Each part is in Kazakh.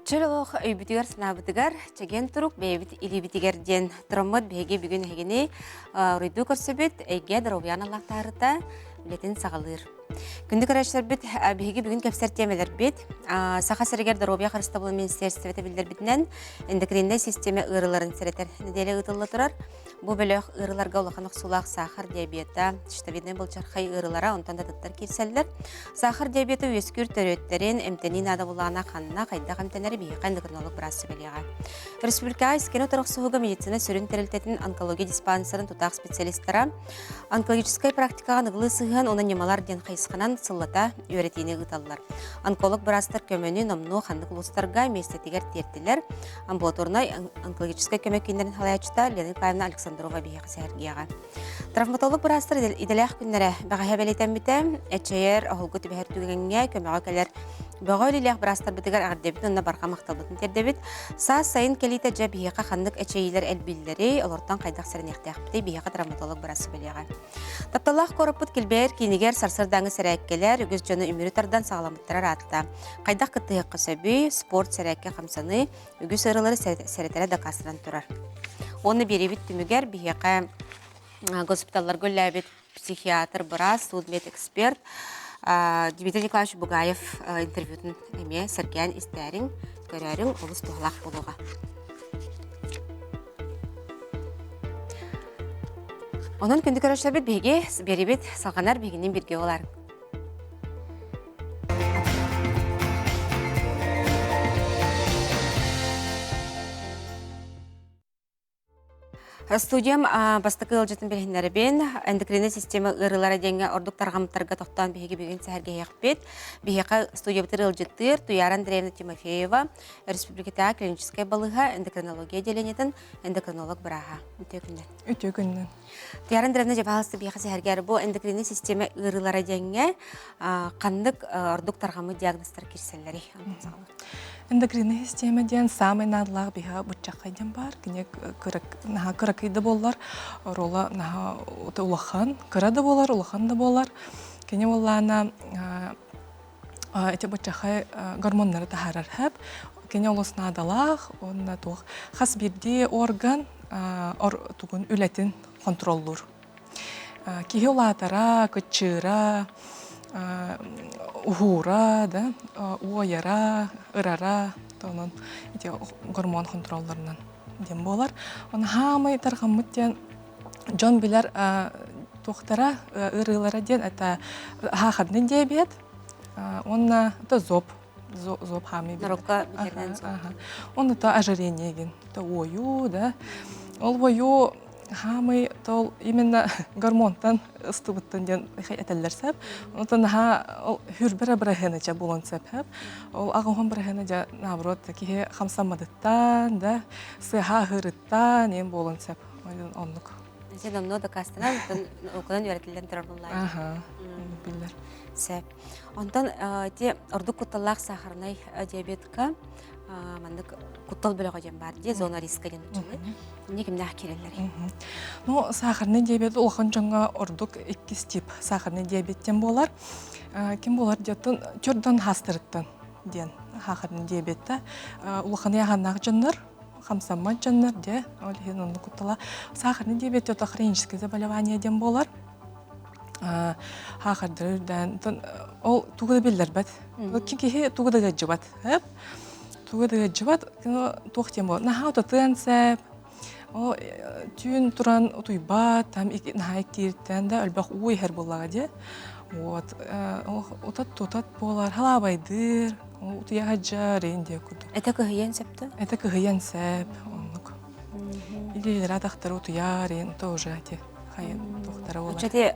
Чөлөөх өйбүтігер сынабытыгар, чаген тұрук бейбіт илибитигерден тұрамыд бейге бүгін әгені рүйді көрсөбіт әйге дұровиян Аллахтарыта білетін сағалыр. Күнді көрәшілер біт бейге бүгін кәпсер темелер біт. Сақа сәрігер дұровия қарыста бұл министерстветі білдер бітінен эндокринный система ұрыларын сәретер неделі ұтылы тұрар. Бұл бөліқ ұрыларға олақанық сулақ сахар диабета, штавидный бұл жарқай ұрылара онтан да тұттар керселдер. Сахар диабеті өскүр төрөттерін әмтенін ады болағына қанына қайда қамтенері бейіқа эндокринолог бірасы бөліға. Республика искені тұрық сұғығы медицина сүрін тәрілтетін онкология диспансерін тұтақ специалистара онкологическай практикаға нығылы сығын оны немалар ден қайысқанан сыллата өретейіне ғыталылар. Онколог бірастар көмөні номну қандық ұлыстарға местетігер тертілер. Амбулаторнай онкологическай көмек кендерін халаячыта Лена Павловна Александрова бейіқі сәргияға. Травматолог бірастар иделәқ күннері бағая бәлейтен біті, әтчәйер оғылғы түбәр түгенге көмеға кәлер Бөгөй лилях брастар битигер ардебит онна барга макталбытын тердебит. Саас сайын келите жа бияка хандык эчейлер элбиллери олортан кайдак сырын яктакпты бияка травматолог брасы беляга. Тапталах корупут килбер кинигер сарсырдаңы сәрәккелер үгіз жоны үмүрүтардан сагаламыттырар атта. Кайдак кытыйы кысабы спорт сәрәкке хамсаны үгіз ырылары сәретере да касыран турар. Оны беребит түмүгер бияка госпиталлар гөлләбит психиатр брас, судмед эксперт Дмитрий Николаевич Бугаев интервьютын эме Сергеян истәрин көрәрің олыс туғалақ болуға. Онын күнді көрәшілер бет бейге беребет салғанар бейгінен бірге олар. Студиям бастықы ылжытын белгендері бен эндокринный система ырылары денге ордук тарғамыттарға тоқтан бейге бүйген сәрге яқпет. Бейге студия бітір ылжыттыр Туяр Андреевна Тимофеева, Республиката клиническая балыға эндокринология деленетін эндокринолог біраға. Өте күннен. Туяр Андреевна жабалысты бейге сәргері бұл эндокринный система ырылары денге қандық ордук тарғамы диагностар керселері. Эндокринный система ден самый надлаг биха бутчакайдан бар. Кине кыракайды болар, рола наха улахан, кырада болар, улахан да болар. Кине олана эти бутчакай гормоннары тахарар хәп. Кине олос надалах, онна тух хас бирди орган тугун үлетин контроллур. Кихи олатара, кычыра, ухура, да, уояра, ырара, тонун эти гормон контролларынан дем болар. Он хамай таргамыт ден жон билер тохтара ырылара ден это хахадный диабет. Он это зоб хами. Нарукка битерден зоб. Он это ожирение ген, это ою, да. Ол ою хамай тол именно гормонтан ыстыбыттан ден этеллер сәп. Онтан ха хүрбәре бирәһенә чә булан сәп. Ол агыгын бирәһенә дә наоборот ки хамсамадыттан да сыха хырыттан ем булан сәп. Онлык. Сен онно да кастынан окудан өйрәтелгән торырлар. Ага. Билләр. Сәп. Онтан те ордук куталлах сахарный диабетка мандык куттал бөлөгө жем бар де зона риска ден утулы. Никимдах келелер. Ну, сахарный диабет улахан жаңа ордук 2 тип сахарный диабеттен болар. Ким болар дияттан чордан хастырыттан ден сахарный диабетта улахан яганнак жаннар, хамсамма жаннар де, ол хенонны куттала. Сахарный диабет это хроническое заболевание ден болар. Хахардырдан ол тугда белдер бат. Кики тугда гажбат. Тугда гажбат, тохтем бол. Нахаута тенсеп түйін туран утуйбат, там нахайк тирттен да өлбақ уй хер боллага де. Вот, отат болар, халабайдыр, утуяға жарын де күді. Это кыгыян сәпті? Это кыгыян сәп, онлық. Или радақтар утуярын, это уже әте қайын тоқтары олар. Учеті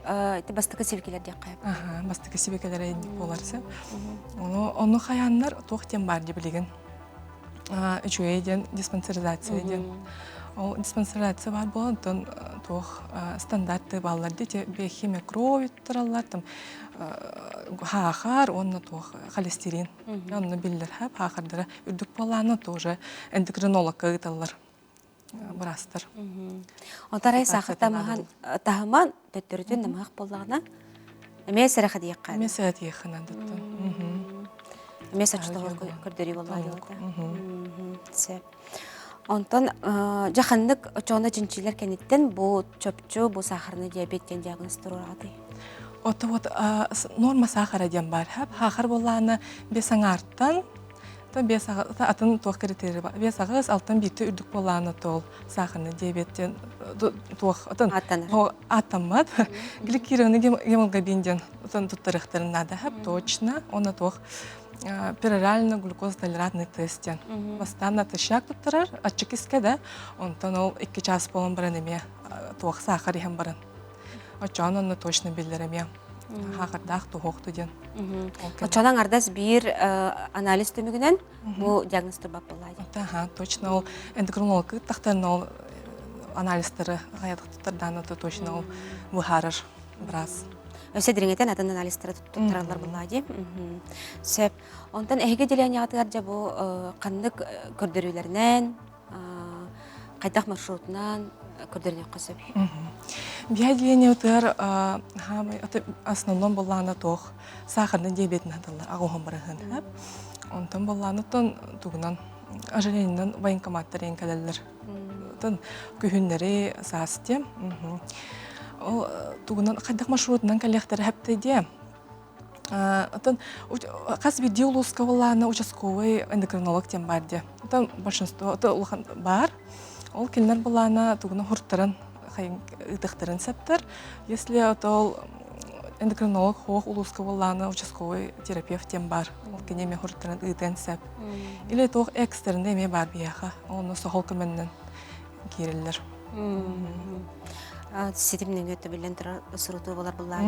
бастықы себекелер де қайып? Ага, бастықы себекелер әйін болар сәп. Оны қаянлар тоқтен бар де білеген. Үчуейден, диспансеризация Ол диспансерация бар болатын тох стандартты балларды те биохимия крови тураллар там хахар онна тох холестерин онна биллер хап хахардара үрдүк баланы тоже эндокринолог кыталлар брастар. Онтарай сахар тамахан тахман төттөрүтүн намак боллагына эмесере хадиякка. Эмесере хадиякка. Эме сачтагы көрдөрү болмайды вот. Сеп. Онтон жаханнык очоона жинчилер кенеттен бу чөпчү, бу сахарный диабет деген диагноз турагаты. Ота вот норма сахара дем бар. Хахар болланы бесаңарттан, та атын туох критерий бар. Бесагыз алтын бити үрдүк болланы тол сахарный диабеттен туох атын атамат. Гликированный гемоглобинден атын туттарыхтарын надо точно. Оны туох перорально глюкозотолерантный тесттен. Бастан атышак туттарар, ачыкиске да, онтан ол 2 час болон баран эме туох сахар ем баран. Очан оны точно билдереме. Хакырдах тухокту ден. Очанан ардас бир анализ төмүгүнөн бу диагноз турбап болду. Ага, точно ол эндокринолог тактан ол анализдери гаядыктардан точно ол бухарыр брас. Өсө дириңетен атын анализдери туттаралар болду. Сеп, онтан эге делен ягатыгар жа бу кандык көрдөрүүлөрүнөн, кайдак маршрутунан көрдөрүнө касып. Биядиление утыр основном болланы тох сахарный диабет надалар агохан барыгын. Онтан болланы тон тугунан ожирениянан военкоматтар энкелелер. Тон күһүннери саасте. Ол тугунан кайдак маршрутунан коллектор хептеде. Тон кас видеолуска болланы участковый эндокринолог тем барде. Тон большинство улхан бар. Ол келнер болланы тугунан хурттарын ыдыктарын септер. Если ол эндокринолог хох улуска болланы участковый терапевт тем бар. Ол кенеме хурттарын ыдын сеп. Или тох экстерне эме бар бияха. Оны сохол көмөннөн киреллер. Сетимнен өтө билен сурутуу болар буллар.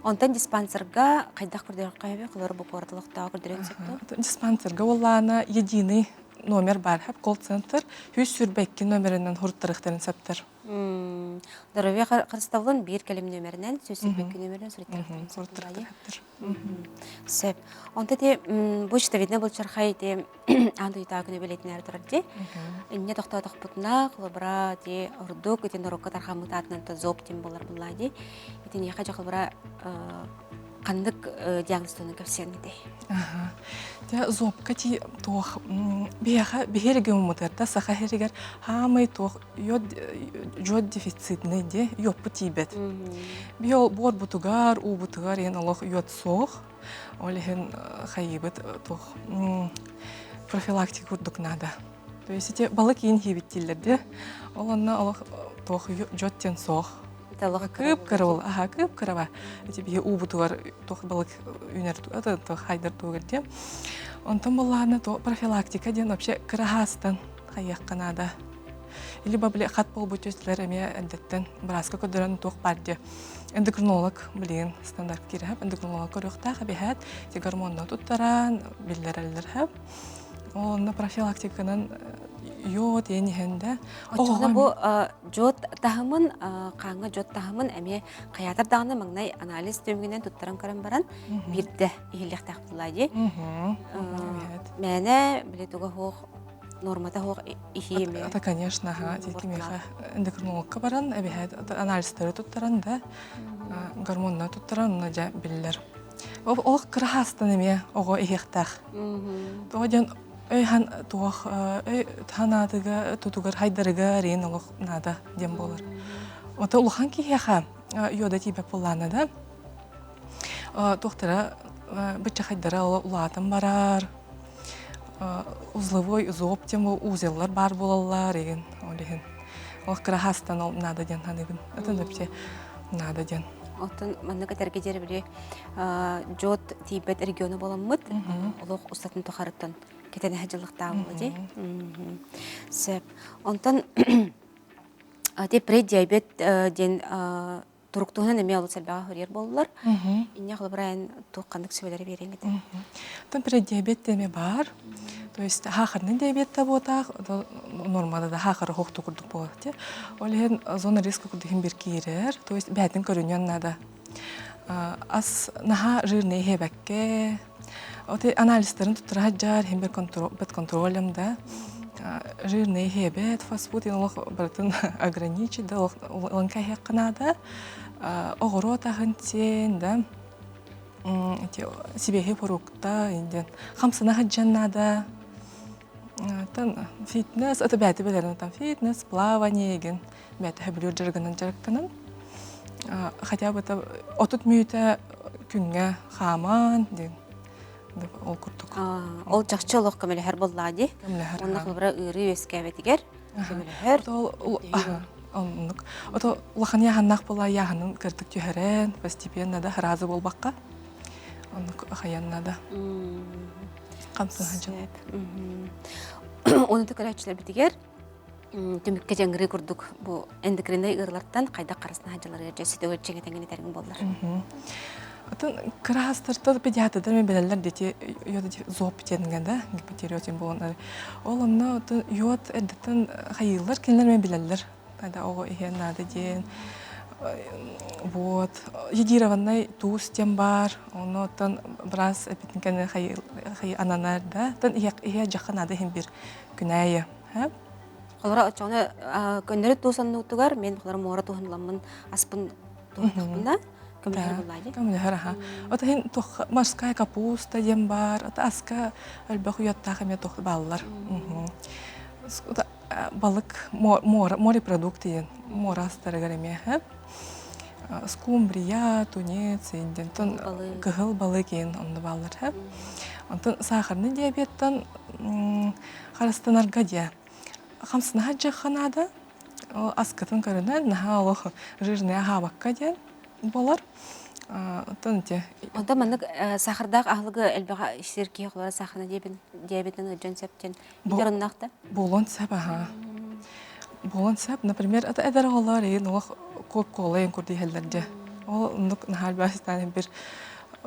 Онтан диспансерга кайдак көрдөр кайбы кылыр бу орталыкта көрдөрөн септер. Диспансерга болланы единый номер бар, колл-центр, хүс сүрбекки номеринен хурттарыктарын септер. Здоровье Христавлын бир келим нөмерінен, сөзсізбеккі нөмерінен суреттер. Сеп. Онда де, бұл штавидне бұл чархай де, анды үйта күні білетін әрі тұрар де, инне тоқтадық бұтына, қылыбыра де, ұрдық, өтен ұрыққа тархамыт атынан та зоп дем болар бұлла де, өтен еқа жақылыбыра қандық диагностының көпсені де. Зопка ти тох бихерге умутарда сахаригер хамай тох жод дефицитный де ёппу тибет. Биол бор бутугар, у бутугар ен алох йод сох, олехен хайибет тох профилактику урдук надо. То есть эти балык инхибиттилер де, оланна алох тох жод тен сох. Кып кырыл, кып кырыва. Эти убутугар тох балык үнер это тох хайдар тугерде. Онтон болланы то профилактика ден вообще кырахастан хаяк канада. Или бабле хат бол бутөслөр эме эндеттен браска көдөрөн тох барде. Эндокринолог билген стандарт киреп, эндокринолог көрөктө хабихат, те гормонно туттаран биллерелер хап. Онна профилактиканын йод енихенде. Очоғда бұл жод тахымын, қаңы жод тахымын әме қаятыр дағыны маңнай анализ төмгінен тұттаран көрін баран бірді ихілік тақпылайды. Мәне білетуға хоқ, нормата хоқ ихиеме. Это, конечно, эндокринологқа баран, анализтері тұттаран да, гормонна тұттаран ұна білілер. Ол қырағастан әме оғы ихектақ. Тоғаден Хан туах ханадыга тутугар хайдарыга рен олох нада дем болар. Ота улхан кияха йода тибе полана да. Тохтара быча хайдара улатан барар. Узловой зоп тем узеллар бар болалар еген олеген. Олох крахастан ол нада ден ханыбын. Атын допте нада ден. Оттан манны катерге жер биле жод тибет регионы боламмыт. Олох устатын тохарыттан кетен хажылыктаа болду. Сеп. Онтан те преддиабет ден туруктугунан эме алып салбага хөрер болдулар. Инне кылбырайын туккандык сөйлөр берең эте. Тон преддиабет эме бар. То есть хахарный диабет та бота, нормада да хахар хохту курдук болот те. Олен зона риска курдугин бир кирер, то есть бәтин көрүнөн надо. Ас наха жирный хебекке. Оте анализтерин туттара жар хем бет контролем да. Жирный хебет фастфуд инолох бартын ограничить да ланка хекканада. Огорота хантен да. эти сибехи порукта инден хамсына хаджаннада тан фитнес это бәте белерне там фитнес плавание ген бәте хәблүр жыргынан жарыктанын хотя бы это отут мүйте күнгә хаман ден ол курдук Ол жақшы олық көмелі боллади. Онна қылбыра ұры өскәбетігер. Ото улахан яханнах бола яханын кырдык түйәрен постепенно да разы болбаққа. Оннук хаяннада. Қамсын ханчын. Оны түкіләтшілер бітігер. Түмікке жәңгірі күрдік бұл эндокринай ұрыларттан қайда қарасына ханчылары жәсіді өтчеңетенген етерін болдыр. Атын крастыртып педиатрдар мен белелер дети йод зоп теңгенде гипотериозин болгон. Ол онно йод эдден хайылар кинлер мен белелер. Кайда ого ихен нады ден. Вот едированный тустем бар. Оно тан брас эпитинкен хай ананар да. Тан ихе жаханады хем бир күнәйе. Ха? Олара очоны көндөрү тусаннутугар мен олар мора туханламын аспын туханна. Камилаха. Ота хин тох морская капуста дем бар. Ота аска албах уятта хаме тох баллар. Ота балык морепродукты морастары гареме. Скумбрия, тунец, инден тон кыгыл балык ен онды баллар. Онтон сахарный диабеттан харастанарга дия. Хамсына хаджаханада аскатын көрінен наха олох жирная хабакка ден болар. Тонте. Онда маннык сахардаг ахлыгы элбага иштерки хлора сахарный диабетин өджөн септен бидернакта. Болон саба. Болон саб, например, это эдер олар ен олох кока-кола ен курди хеллерде. Ол нук нахал бастан бир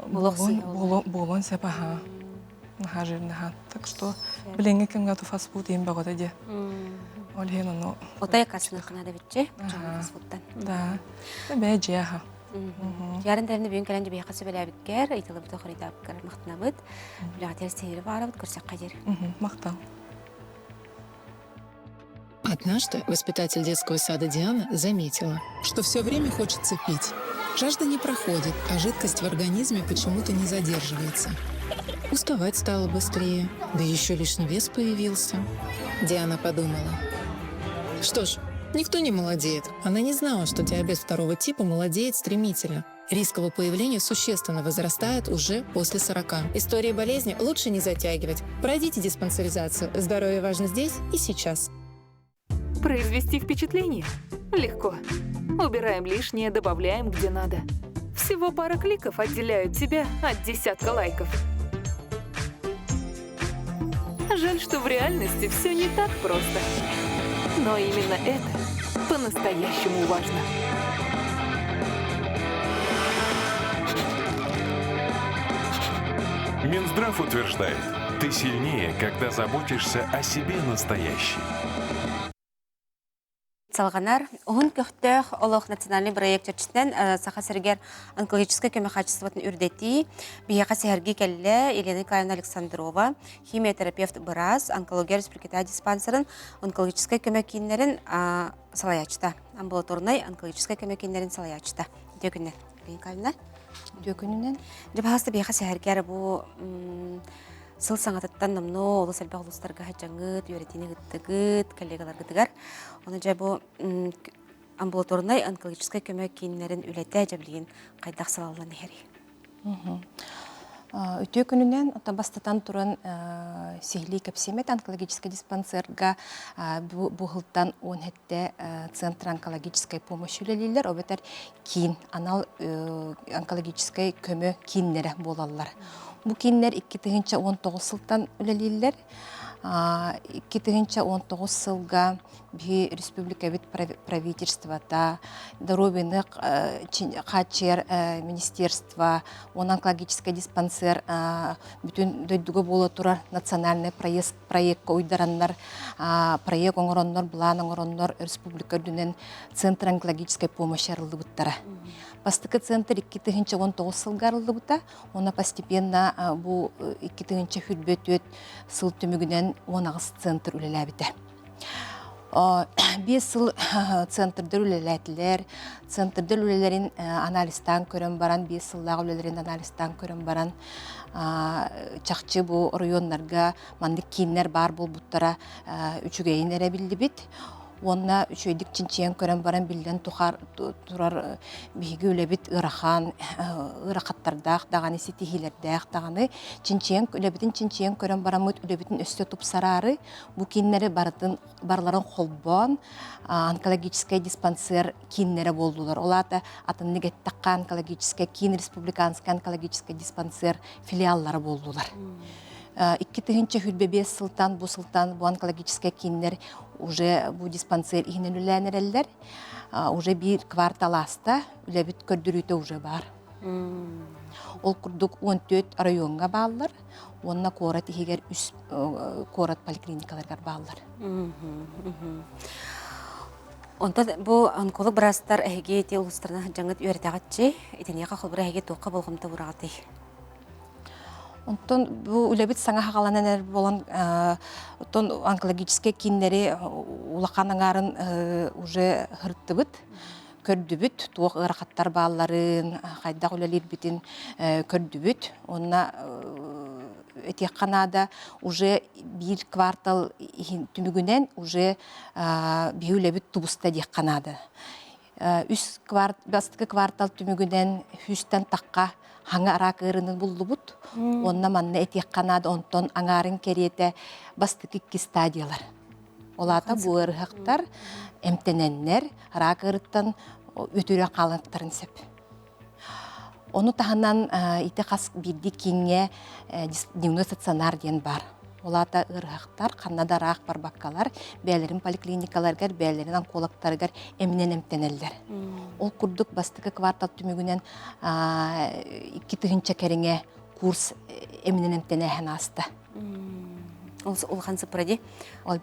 болон саба. Наха жирная. Так что блинги кемга то фастфуд ен багода де. Ол хен оно. Ота якасына канада битче. Фастфудтан. Да. Бэжеха. Ярын тәрінде бүйін кәләнде бейқасы бәлі әбіткер, айтылы бұты қырыйда әбіткер мақтына бұд. Біліға терістері бары бұд, көрсек қайдер. Мақтал. Однажды воспитатель детского сада Диана заметила, что все время хочется пить. Жажда не проходит, а жидкость в организме почему-то не задерживается. Уставать стало быстрее, да еще лишний вес появился. Диана подумала: что ж, никто не молодеет. Она не знала, что диабет второго типа молодеет стремительно. Риск его появления существенно возрастает уже после 40. Истории болезни лучше не затягивать. Пройдите диспансеризацию. Здоровье важно здесь и сейчас. Произвести впечатление? Легко. Убираем лишнее, добавляем где надо. Всего пара кликов отделяют тебя от десятка лайков. Жаль, что в реальности все не так просто. Но именно это по-настоящему важно. Минздрав утверждает, ты сильнее, когда заботишься о себе настоящей. Салганар, он көхтөх олох национальный проект чечтен саха сергер онкологическое кемехачествотын үрдети бияка сәрги келле Елена Николаевна Александрова, химиотерапевт Бырас, онкология республиката диспансерын онкологическое кемекиннерин салаячта. Амбулаторный онкологическое кемекиннерин салаячта. Дөкүннен. Николаевна? Дөкүннен. Жабахасты бияка сәргер бу сыл саңататтан намно олы сәлбә олыстарға хәчаңыт, үйретіне гыттыгыт, коллегалар гыттыгар. Оны жай бұл амбулаторный онкологическая көмек кейінлерін үләті жәбілген қайдақ салалан әхері. Өтө күнінен бастатан тұрын сихли кәпсемет онкологический диспансерға бұғылттан 17 центр онкологической помощь үлелелер, обетер кейін, анал онкологический көмек кейінлері болалар. Бу кинлер 2019 сылтан үлелелер. 2019 сылга би республика вид правительствата, здоровьеных хачер министерства, онкологический диспансер бүтүн дөйдүгө боло турар национальный проект ойдараннар, проект оңороннор, блан оңороннор республика дүнен центр онкологической помощи арылдыбыттара. Бастыкы центр 2019 сылга арылдыбыта, она постепенно бу 2000 хүрбөт сыл түмүгүнен 10 центр үлеләбите. 5 yıl center'da üleletiler, center'da ülelerin analizden körün baran, 5 yıllık ülelerin analizden körün baran, çakçı bu rayonlarga mandık kinler bar bol buttara üçügeyin erebildi bit. Onna üçüydük çinçiyen körün baran bilden turar bihigi ülebit ırahan, ırakattardağ, dağını sitihilerdağ, dağını ülebitin çinçiyen körün baramut ülebitin üstü tup sararı, bu kinleri barların holbon, onkologический диспансер киннере болдулар. Олата атынны геттакка онкологический кин республиканский онкологический диспансер филиаллары болдулар. 2-нче хүлбе 5 сылтан бу сылтан бу онкологический киннер уже бу диспансер ихнен үләнерелләр. Уже bir квартал аста үләбит көрдүрүтө уже бар. Ол курдук 14 районга баалар. Онна корат ихигер 3 корат поликлиникаларга баалар. Онта бу онколог брастар әйге те улустарына жаңыт үйрәтәгәтче, итенега холбыр әйге тоққа болгымта бурагаты. Онтон бу үләбит саңа хагалананар болан онтон онкологический киннери улаканаңарын уже хырттыбыт, көрдүбүт, туок ыракаттар бааларын, кайда үлелер битин көрдүбүт. Онна этих Канада уже bir квартал түмүгүнен уже биүлебит тубуста дик Канада. Бастыкы квартал түмүгүнен хүстен такка хаңа арак ырынын булдубут. Онна манна этих Канада онтон аңарын керете бастыкы 2 стадиялар. Олата бу ырыктар эмтененнер арак ырыттан өтөрө калыптарын сеп. Onu tahanan ite kas birdi kinge dnevной стационар ден бар. Олата ырыктар, Канада рак бар баккалар, бәлерин поликлиникаларгар, бәлерин онкологтаргар эмнен эмтенеллер. Ол курдук бастыкы квартал түмүгүнен 2-нче кереңе курс эмнен эмтенехен асты. Ол хансы пради. Ол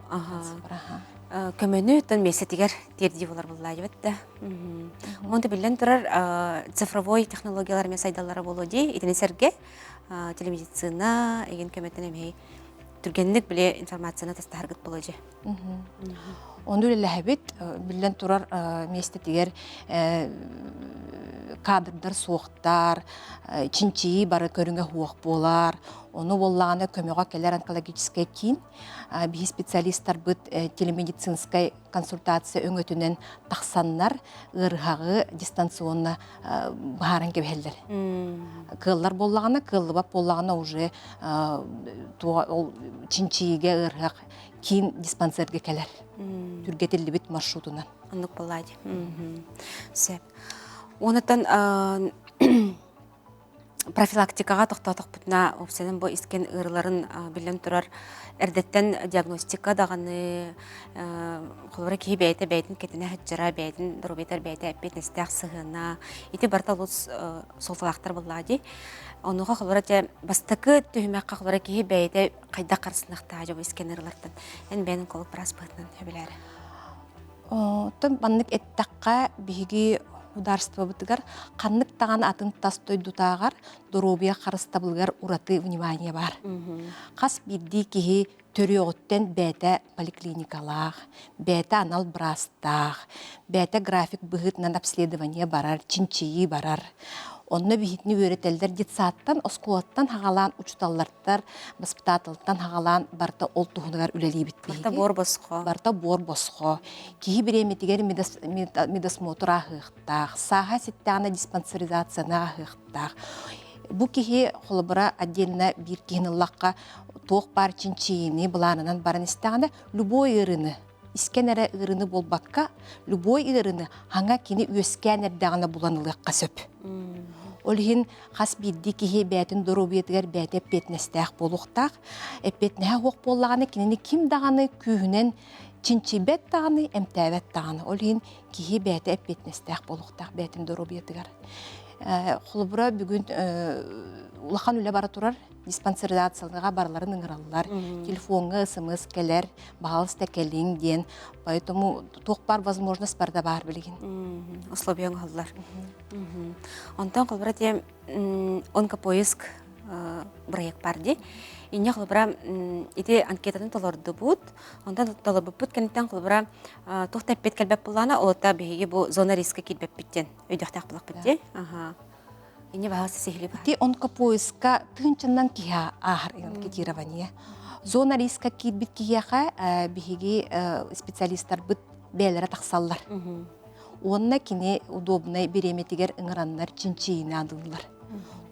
Көмөнү тон месетигер терди болар буллай бетте. Монда билен турар цифровой технологиялар мен сайдалары болу ди. Итенесерге телемедицина еген көмөтөн эми түргенлик биле информацияны тастаргыт болу ди. Онду ләһәбит билен турар месетигер кадрдар суохтар, чинчи бары көрүнгө хуак болар. Onu bolлаганы көмөгө келер онкологический кин, би специалисттар бит телемедицинская консультация өңөтүнөн таксаннар ыргагы дистанционно баарын кебелдер. Кыллар боллаганы, кыллыбап боллаганы уже чинчиге ыргак кин диспансерге келер. Түргетилди бит маршрутунан. Аннык боллайды. Сеп. Онотан профилактикага тоқтатық бұтына опсенен бұл isкен ұрыларын білен тұрар әрдеттен диагностика дағаны қолбары кейі бәйті бәйтін кетіне хәтчара бәйтін дұрубетер бәйті әппет нестәқ сығына еті барта лұс солталақтар болады. Онуға қолбары бастықы түйімәққа қолбары кейі бәйті қайда қарсынақта ажабы isкен ұрылардан. Ән бәйінің қолық біраз бұғытынан өбілері. Тон баннык эттакка биги ударство бытыгар каннык таган атын тастой дутагар доробия карыстабылгар ураты внимание бар. Кас бидди кихи төрөттен бәтә поликлиникалар, бәтә анал брастар, бәтә график быгытнан обследование барар, чинчии барар. Онны бихитни өретелдер детсаттан, оскулаттан хагалан учталларттар, воспитательтан хагалан барта ол тухуныгар үлели битпейги. Барта бор босқо. Барта бор босқо. Кихи биреметигер медосмотр ахықтақ, саға сеттағына диспансеризацияна ахықтақ. Бу кихи холобара отдельно бир кихиныллаққа тоқ бар чинчиini бұланынан барын істағында любой ырыны. Искенері ырыны болбаққа, любой ырыны ханга кини өскенердағына бұланылыққа сөп. Олхин хас бидди кихи бәтін доробиетігер бәті әппетнестәқ болуқтақ. Әппетнәға оқ болағаны кинені ким дағаны күйінен чинчи бәт дағаны, әмтәбәт дағаны. Олхин кихи бәті әппетнестәқ болуқтақ бәтін доробиетігер. Құлыбыра бүгін улахан үлі бара тұрар, диспансеризациялыға барларын ыңыралылар, телефонға смс келер, бағалыс тәкелің ден, поэтому тоқ бар возможность барда бар білген. Условияң қалылар. Онтан құлбыра те онкопоиск проект барды. Инне холбара ите анкетатын толорду бут. Ондан толорбут кенеттен холбара тохта пет келбеп булана, олта беге бу зона риска килбеп биттен. Өйдөктак булак битте. Ага. Инне багасы сехли бар. Ти онкопоиска тынчыннан киha ахар анкетирование. Зона риска килбит кияха беге специалисттар бит бәләре тақсаллар. Онна кине удобный береметигер ыңыраннар чинчиина адыллар.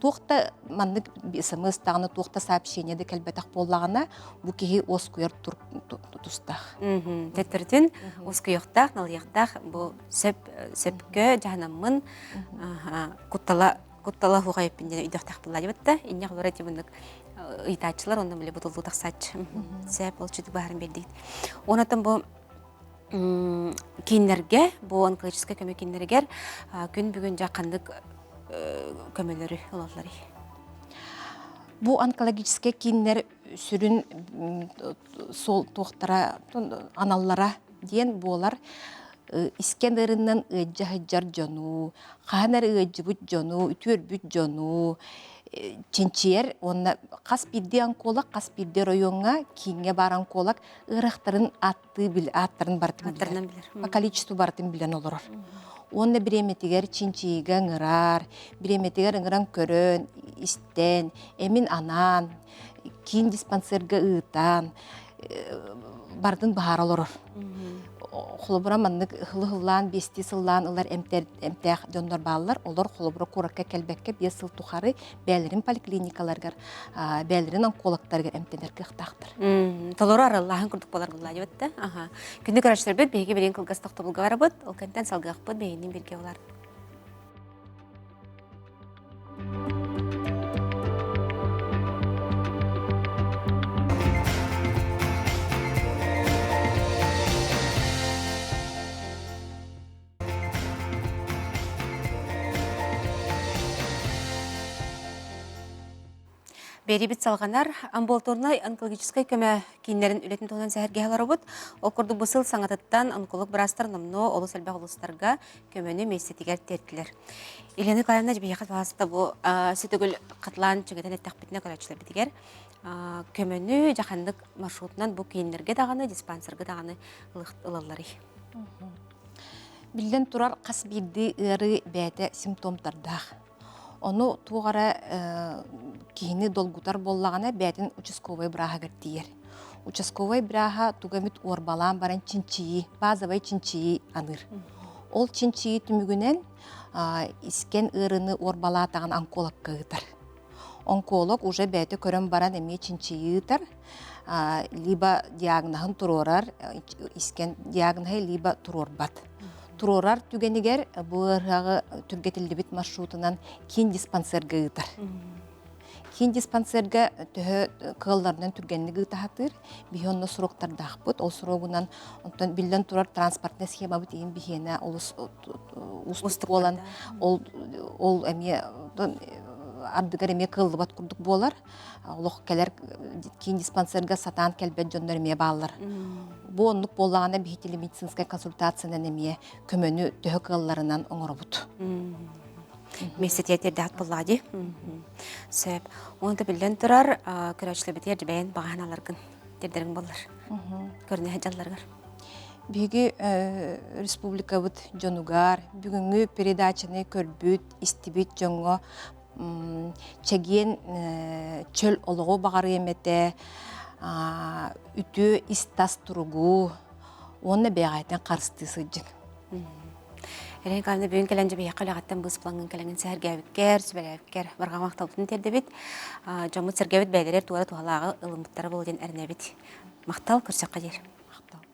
Тоқта маннык смс тағаны тоқта сообщение де кәлбәтақ боллағына бұ кеге оскуер тұстақ. Тәттірден оскуяқтақ, налияқтақ бұл сөпкі жағынамын құттала хуға өппінден үйдіқтақ бұлла дебітті. Инне қылыр әте бұндық ұйтачылар, ондан біле бұтылды тақсач. Сөп ол чүдік бағарын бердейді. Онатын бұл кейінлерге, бұл онкологическа көмек кейінлергер күн бүгін жақандық көмелері олалары. Бу онкологический кинер сүрүн сол тоқтара аналлара диен болар Искендеринен ыджахыджар жону, ханар ыджыбыт жону, үтүөрбүт жону, чинчиер онна кас бирде анколак, кас бирде районга кинге баран колак ырактарын аттарын бартын билер. По количеству бартын билен олорор. Онда биреметигер чинчиге ыңырар, биреметигер ыңыран көрөн, истен, эмин анан, кийин диспансерге ыытан, бардын бахар олорор. Холобура маннык хылы-хыллаан, бести сыллаан ылар эмтэх жондор баалар, олар холобура куракка келбекке 5 сыл тухары бәлерин поликлиникаларгар, бәлерин онкологтаргар эмтенерге ыктактыр. Толору араллахын курдук болар булла дебетте. Күндүк арачтар бет беге берен кылгас токтолуга барабыт, ол кенттен салгак быт бейинин бирге болар. Берибит салганар амбулаторный онкологической көмө кинерин үлетин толган сәһәргә аларыбыт. Ол курду бысыл саңатыттан онколог брастар номно олу сәлбә олустарга көмөнү месетигер теттилер. Елена Николаевна жибияхат баста бу сөтөгүл катлан чөгөтен эттәкбитне карачлар битигер. Көмөнү жахандык маршрутунан бу кинерге даганы диспансерге даганы ылаллары. Билден турар кас бирди ыры бәте симптомтардах. Onu tuğara kihini dolgutar bolлагана бәтин участковый браха гертиер. Участковый браха тугамит орбалан баран чинчии, базовый чинчии аныр. Ол чинчии түмүгүнен искен ырыны орбала таган онколог кыгытар. Онколог уже бәте көрөн баран эме чинчии ытар, либо диагнозын турорар, искен диагнозы либо турорбат. Турорар түгенигер бұғырағы түргетілдібіт маршрутынан кейін диспансерге ұтар. Кейін диспансерге түхі қығыларынан түргенлігі ұтағатыр, бейонны сұрақтарды ақпыт, ол сұрағынан білден турар транспортны схема бұт ең бейені ұстық болан, ол әме ардыгар эме кыллыбат курдук болар. Олох келер кийин диспансерге сатан келбет жоннор эме баалар. Бу оннук боллагана бихитили медицинская консультациядан эме көмөнү төһө кылларынан оңоробут. Месетиятер дат боллади. Сөп. Онда билден турар көрөчлөбүтер жебен баганаларгын дердерин болар. Көрнө хажалларгар. Биги республика бут жонугар, бүгүнгү передачаны көрбүт, истибит жоңго чеген чөл олого багары эмете, үтү истас туругу, оны бегайтен карсты сыджык. Элен калны бүгүн келенже бейкалагаттан быз плангын келеңин сәргәбиккер, сүбәләбиккер барга макталтын тердебит. Жомут сәргәбит бәйләр туара туалагы ылымыттары болден әрнәбит. Мактал көрсәк кадер. Мактал.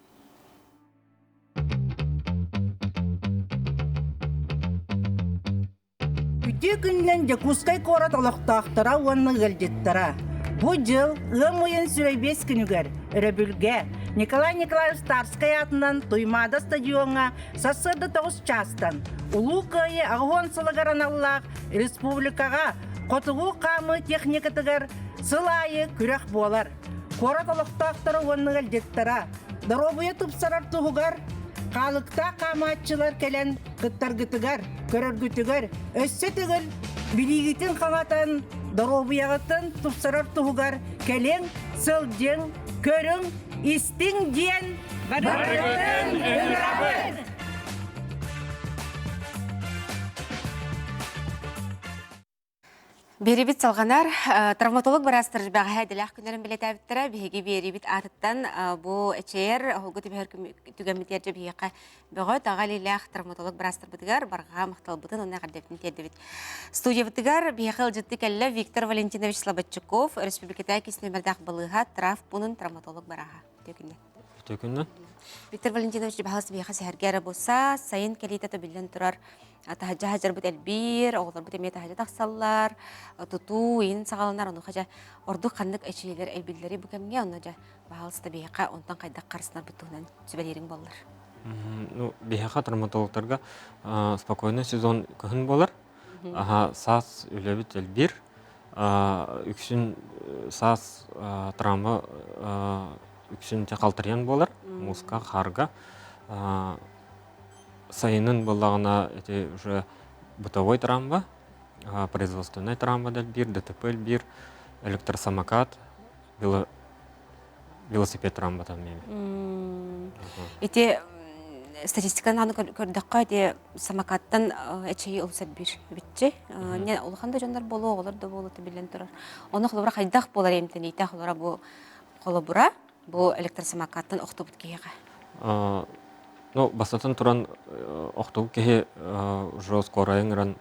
Үтө күннен Якутскай корат алактактара уанны гэлжеттара. Бу жыл ымыйын сүрөйбес күнүгер өрөбүлгө Николай Николаевич Старскай атынан Туймада стадионга сасырды 9 частан улуу кайы агон сылагараналлак республикага котугу камы техникатыгар сылайы күрөх болар. Корат алактактара уанны гэлжеттара. Даробуя тупсарар тугугар Қалықта қаматчылар келен қыттар гытыгар, көрөр гүтігар, өссі түгіл, білігітін қаңатын Доробуягытын тупсарар тугар келең, сылдың, көрің, истің ден барыгытын ыңрабыр. Беребит салганар, травматолог барастыр бәғә дилах күнәрен билет әбиттәре, беге беребит арыттан бу эчер хогы тибер түгәмитер җеп яка бәгә тагалилах травматолог барастыр битгәр барга мактал бутын онна гадәтен тәдәбит. Студия битгәр бехел җитти кәллә Виктор Валентинович Слободчуков, республикада кисне мәрдәх булыга травмпунын травматолог барага. Төкүннән. Виктор Валентинович бәхәс беха сәргәре булса, сайын кәлитә төбилен турар. Тахаджа хаджар бит элбир, оғлар бит эмет тахаджа тахсаллар, туту, ин сағаланар, оны хаджа орду қандық әчейлер элбирлері бүкәмге, оны жа бағалысты бейқа, онтан қайдақ қарсынар бұттығынан сөбәлерің болар. Ну, бейқа травматологтарға спокойный сезон күн болар. Сас үлебіт элбир, үксін сас травма үксін те қалтырян болар, музыка, қарға. Сайынын болағына уже бытовой травма, производственная травма дәлбир, ДТП бир, электросамокат, велосипед травма там меме. Эти статистиканы аны көрдіққа де самокаттан әчейі ұлсат бір бітчі. Не олғанда жондар болу, олар да болу түбілен тұрар. Оны қолыбыра қайдақ болар емтен ейті қолыбыра бұл қолыбыра бұл электросамокаттан оқты бүткейеға. Ну, бастатын туран оқтуг кеhe уже скоро эңран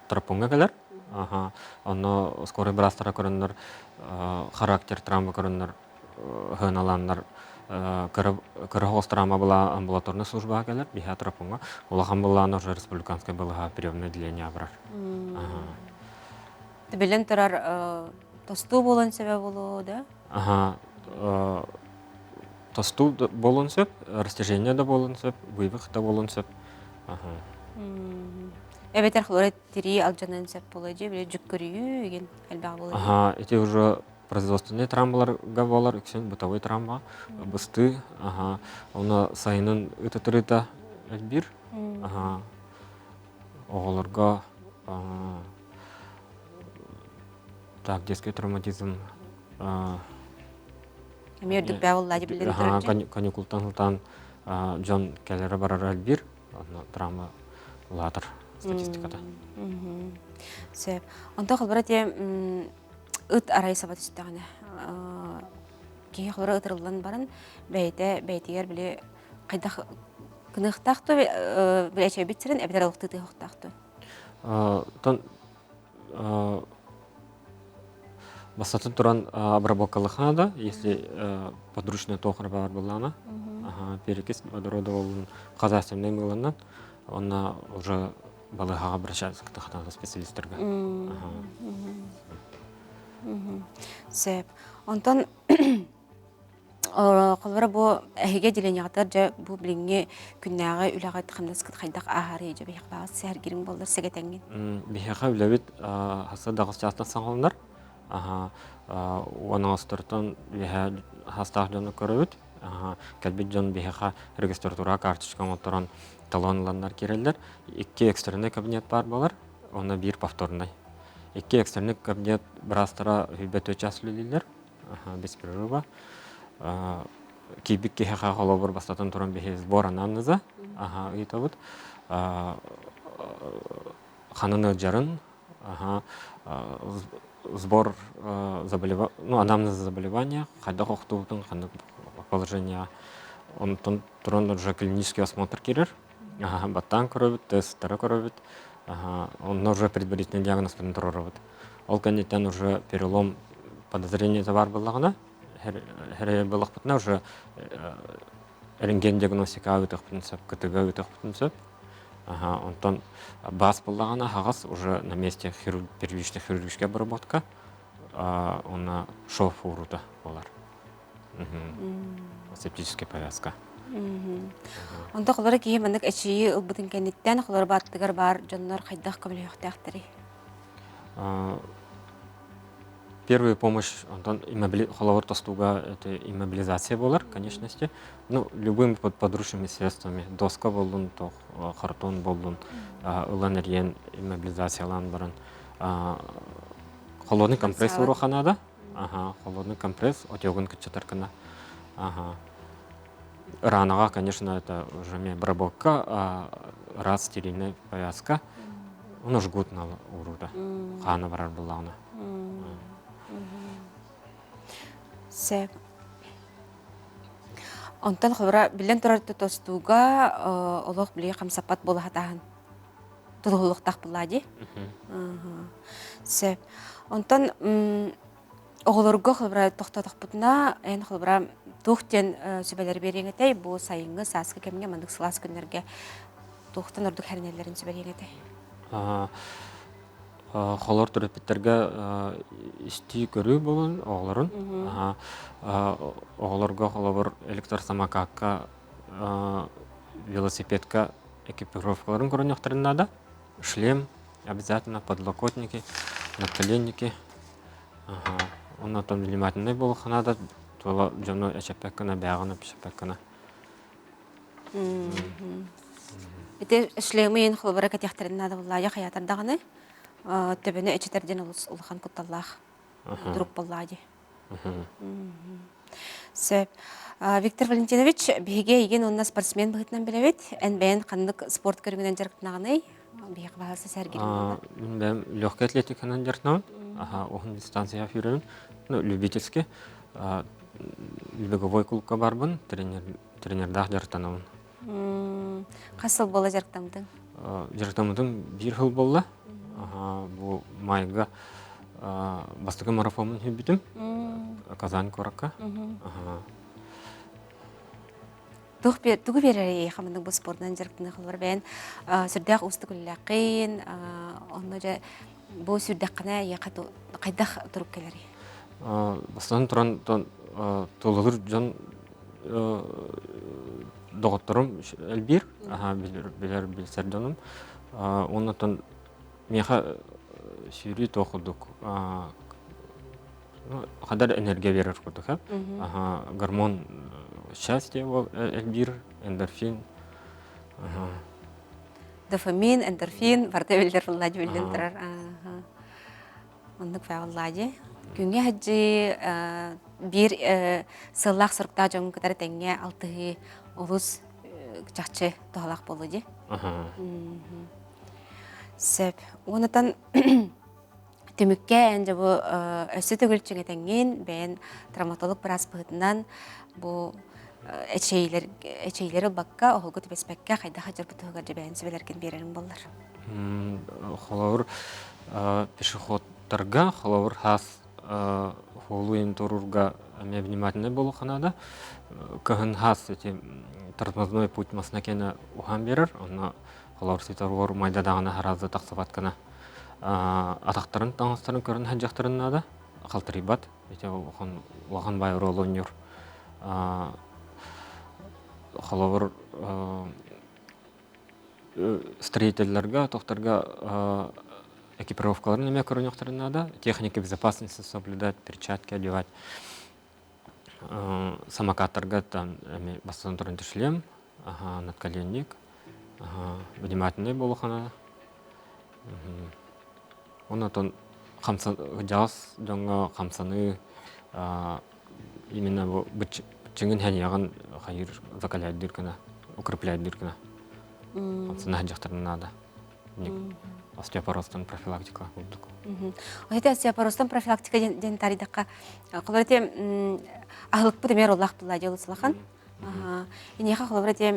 трапунга келер. Оны скоро брастара көріннер, характер травма көріннер, хыналаннар, кырғыз травма была амбулаторный служба келер, биха трапунга. Олахан была уже республиканская была приемное отделение абрар. Түбілен тұрар тосту болын себе болу, да? Тосту болын сөп, растяжение да болын сөп, бұйбық да болын сөп. Әбетер қылыры тері алжанын сөп болы же, біле жүк көрію, еген әлбәға болы. Эти уже производственные травмаларға болар, үксен бытовой травма, бұсты, оны сайынын үті-түріті әлбір. Оғыларға детский травматизм, Мердік бәуылла де білден тұрынчы? Каникултан Джон Келлері барар әлбір, травма латыр статистикада. Сөп. Онда қылбыра де ұт арай сабат үстіғаны. Кейі қылбыра ұтырылдан барын бәйтегер біле қайдақ күніқтақты біле әче бітсірін әбдер алықты тұйықтақты. Бастатын туран обработкалыхана, если подручная тохар бар была, перекись водорода болын казахстанный мылынан, она уже балыға обращается к тахтанғы специалистерге. Сөп. Онтан қолбара бұл әйге делен яғатар жа бұл біліңе күннәға үліға тұқымдас қайдақ ағары ежі бейіқ бағыз сәргерін болдар сәгетәнген? Бейіға үләбет хасы дағыз частан саңғалындар. Оны астыртын хастақ жоны көрөбіт. Кәлбет жон бейіға регистратура карточка моторын талонландар керелдер. 2 экстерный кабинет бар болар, оны 1 повторный. 2 экстерный кабинет бірастыра хүбет өчас үлелер, без перерыва. Кейбік кеха қолабыр бастатын тұрын бейі сбор анамныза. Ханыны жарын, сбор анамнез заболевания, қайдақ оқтуытын, қандық положение. Он тұрын уже клинический осмотр керер. Баттан көрөбіт, тесттері көрөбіт. Он уже предварительный диагноз тұрырыбыт. Ол кәнеттен уже перелом подозрения бар болағына. Хәрі болық бұтына уже рентген диагностика өтіқ бұтынсып, КТГ өтіқ бұтынсып. Онтан бас болағына хағас уже на месте первичной хирургическая обработка. Она шов урута болар. Септическая повязка. Онда қолары кейі мәндік әчейі ұлбытын кәнеттен қолары баттығар бар жонлар қайдақ көмілі өқтіяқтыры? Первая помощь, холовар тостуга, это иммобилизация болар, конечности. Любыми подручными средствами. Доска болун, картон болун, улан ирен иммобилизациялан баран. холодный компресс уруханада. Холодный компресс, отёгын кычатаркана. Ранаға, конечно, это уже не обработка, раз стерильная повязка. Он жгут на уруда. Хана барар булана. Сәп. Онтан хобра билен турар тостуга олох били камсапат бола хатахан. Тулулуктак булади. Сәп. Онтан оголорго хобра токтоток бутна, эн хобра тухтен сүбелер береңетей бу сайынгы саскы кемге мандык сылас күннерге тухтан ордук хәрнелерин сүбелеңетей. Холор терапевттерге исти көрүү болон оголорун. Оголорго холобор электросамокатка, велосипедка экипировкаларын көрөнөктөрүнада. Шлем обязательно, подлокотники, наколенники. Оннан внимательный болуханада, тола жону эчепеккана, бягана, пишепеккана. Эте шлемин холбара катяхтарынада буллая хаятардаганы. Төбөне эчетерден улхан кутталлах. Друп боллади. Сөп. Виктор Валентинович, биге иген онна спортсмен быгытнан билебит. Энбен кандык спорт көрүнгөнөн жарыктнаганы биге баасы сәргелен. Мен легкая атлетиканан жарыктнам. Оған дистанция фирен, любительский, беговой клубка барбын, тренердах жарықтанамын. Қасыл бола жарықтамдың? Жарықтамдың бір жыл болды. Бұл майға бастығы марафонын хөбітім, Казань коракка. Туғы берері қамындың бұл спортынан жарықтың қылбар бән, сүрдәқ ұсты күлләқин, оны жа бұл сүрдәққана қайдақ тұрып келері? Бастан тұран толығыр жан доғыттырым әлбір, білер білсерденім. Оннан меға сүйрі тоқылдық. Қадар энергия берер күрдік. Гормон счастье был әлбір, эндорфин. Дофамин, эндорфин, барда білдер бұллади білден тұрар. Ондық фәғыллади. Күнге хаджи бір сыллақ сұрықта жоң күтәрі тәңге алтығы олыс жақчы тұғалақ болуди. Сөп. Онытан түмікке әнді бұл өсі түгілчіңе тәңген бәйін травматолог біраз бұғытынан бұл эчейлері баққа, оғылғы түбеспәкке қайда қажыр бұтығығар жібәйін сөбелерген берерін болар. Холауыр пешеходтарға, холауыр хас холуын тұрурға әме внимательный болу қанада. Кығын хас тормозной путь маснакені уған берер. Оны холауыр сетаруар майдадағына харазы тақсыбаткана. Атақтарын, таңыстарын көрін хәджақтарыннада. Қалтырибат. Оған бай ролы өнер. Холауыр строительлерге, тоқтарға экипировкаларын неме көрінектарынада. Техника безопасности соблюдать, перчатки одевать. Самокаттарға бастан тұрынды шлем, надколенник, внимательный болу қанада. Оннан жағыз жоңға қамсаны именно бүтчіңін хәнияған хайыр закаляйдыр кіна, укрепляйдыр кіна. Қамсаны хәджақтарын нада. Остеопоростан профилактика болдық. Оғыте остеопоростан профилактика ден таридаққа қолырыте ағылық бұд әмер олақ бұлла де олысылақан. Енеға қолырыте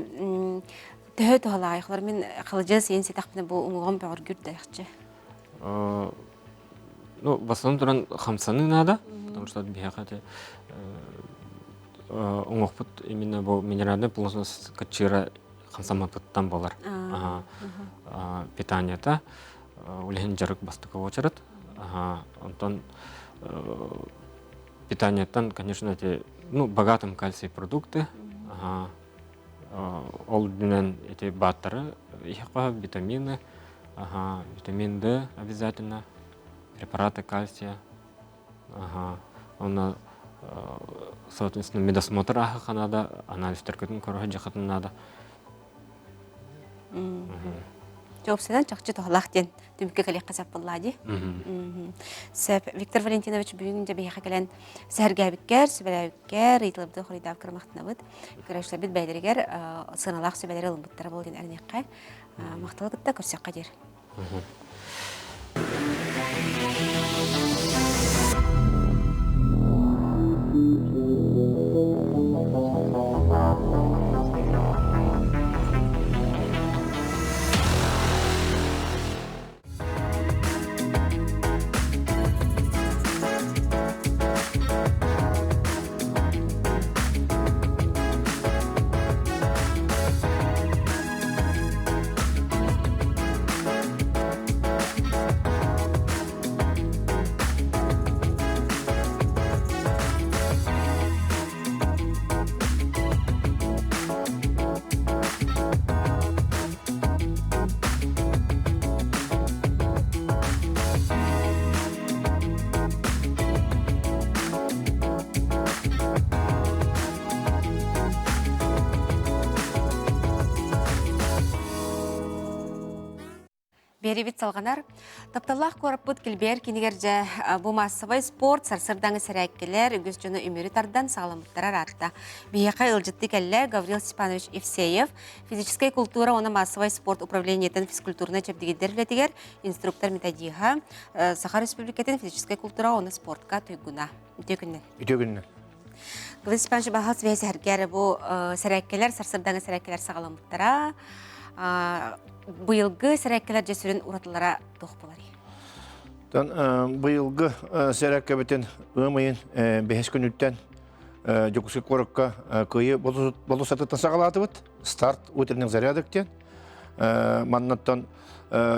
түхі тұғалағай қолыр мен қылыжы сейін сетақпыны бұл ұңылған бәғыр күрді әқчі. Басынан тұран қамсаны нада, потому что бияқаты оңоқпыт именно бұл минеральный полосыз качыра қамсамапыттан болар. Питанията үлген жарық бастықы очырыд. Онтан питанияттан, конечно, богатым кальций продукты. Ол дүнен баттары, витамины, витамин D обязательно, препараты кальция. Он, соответственно, медосмотр анализ түркетін көрі жақытын надо. Жоопсынан чакчы тохлах ден түмке калек казап буллади. Сәп Виктор Валентинович бүгүн дә бияха келен сәргәбиккәр, сәбәләбиккәр, итилбде хуридап кырмактынабыт. Көрәшләр бит бәйләргәр сыналак сәбәләре булмыттар булган әрнеккә. Мактылык та күрсәк кадер. Беребит салганар, тапталлах кораппыт килбер кинигерже бу массовый спорт сарсырдаңы сәрәккелер үгіз жөні үмірі тардан сағаламыттарар атта. Бияқа ылжытты кәлі Гаврил Степанович Евсеев, физическая культура, оны массовый спорт управлениетен физкультурны чөпдегедер білетігер, инструктор методиха, Саха Республикатын физическая культура, оны спортка түйгуна. Үтегіннен. Гаврил Степанович бағас вейсі әргері бу сәрәккелер, сарсырдаңы сәрәккелер сағаламыттара, быйылгы сәрәккелер жесүрін уратылара тоқ болар. Быйылгы сәрәккебетін өмайын 5 күніттен жокусы корыққа көйі болу сатыттан сағалаты бұд. Старт өтірінің зарядықтен. Маннаттан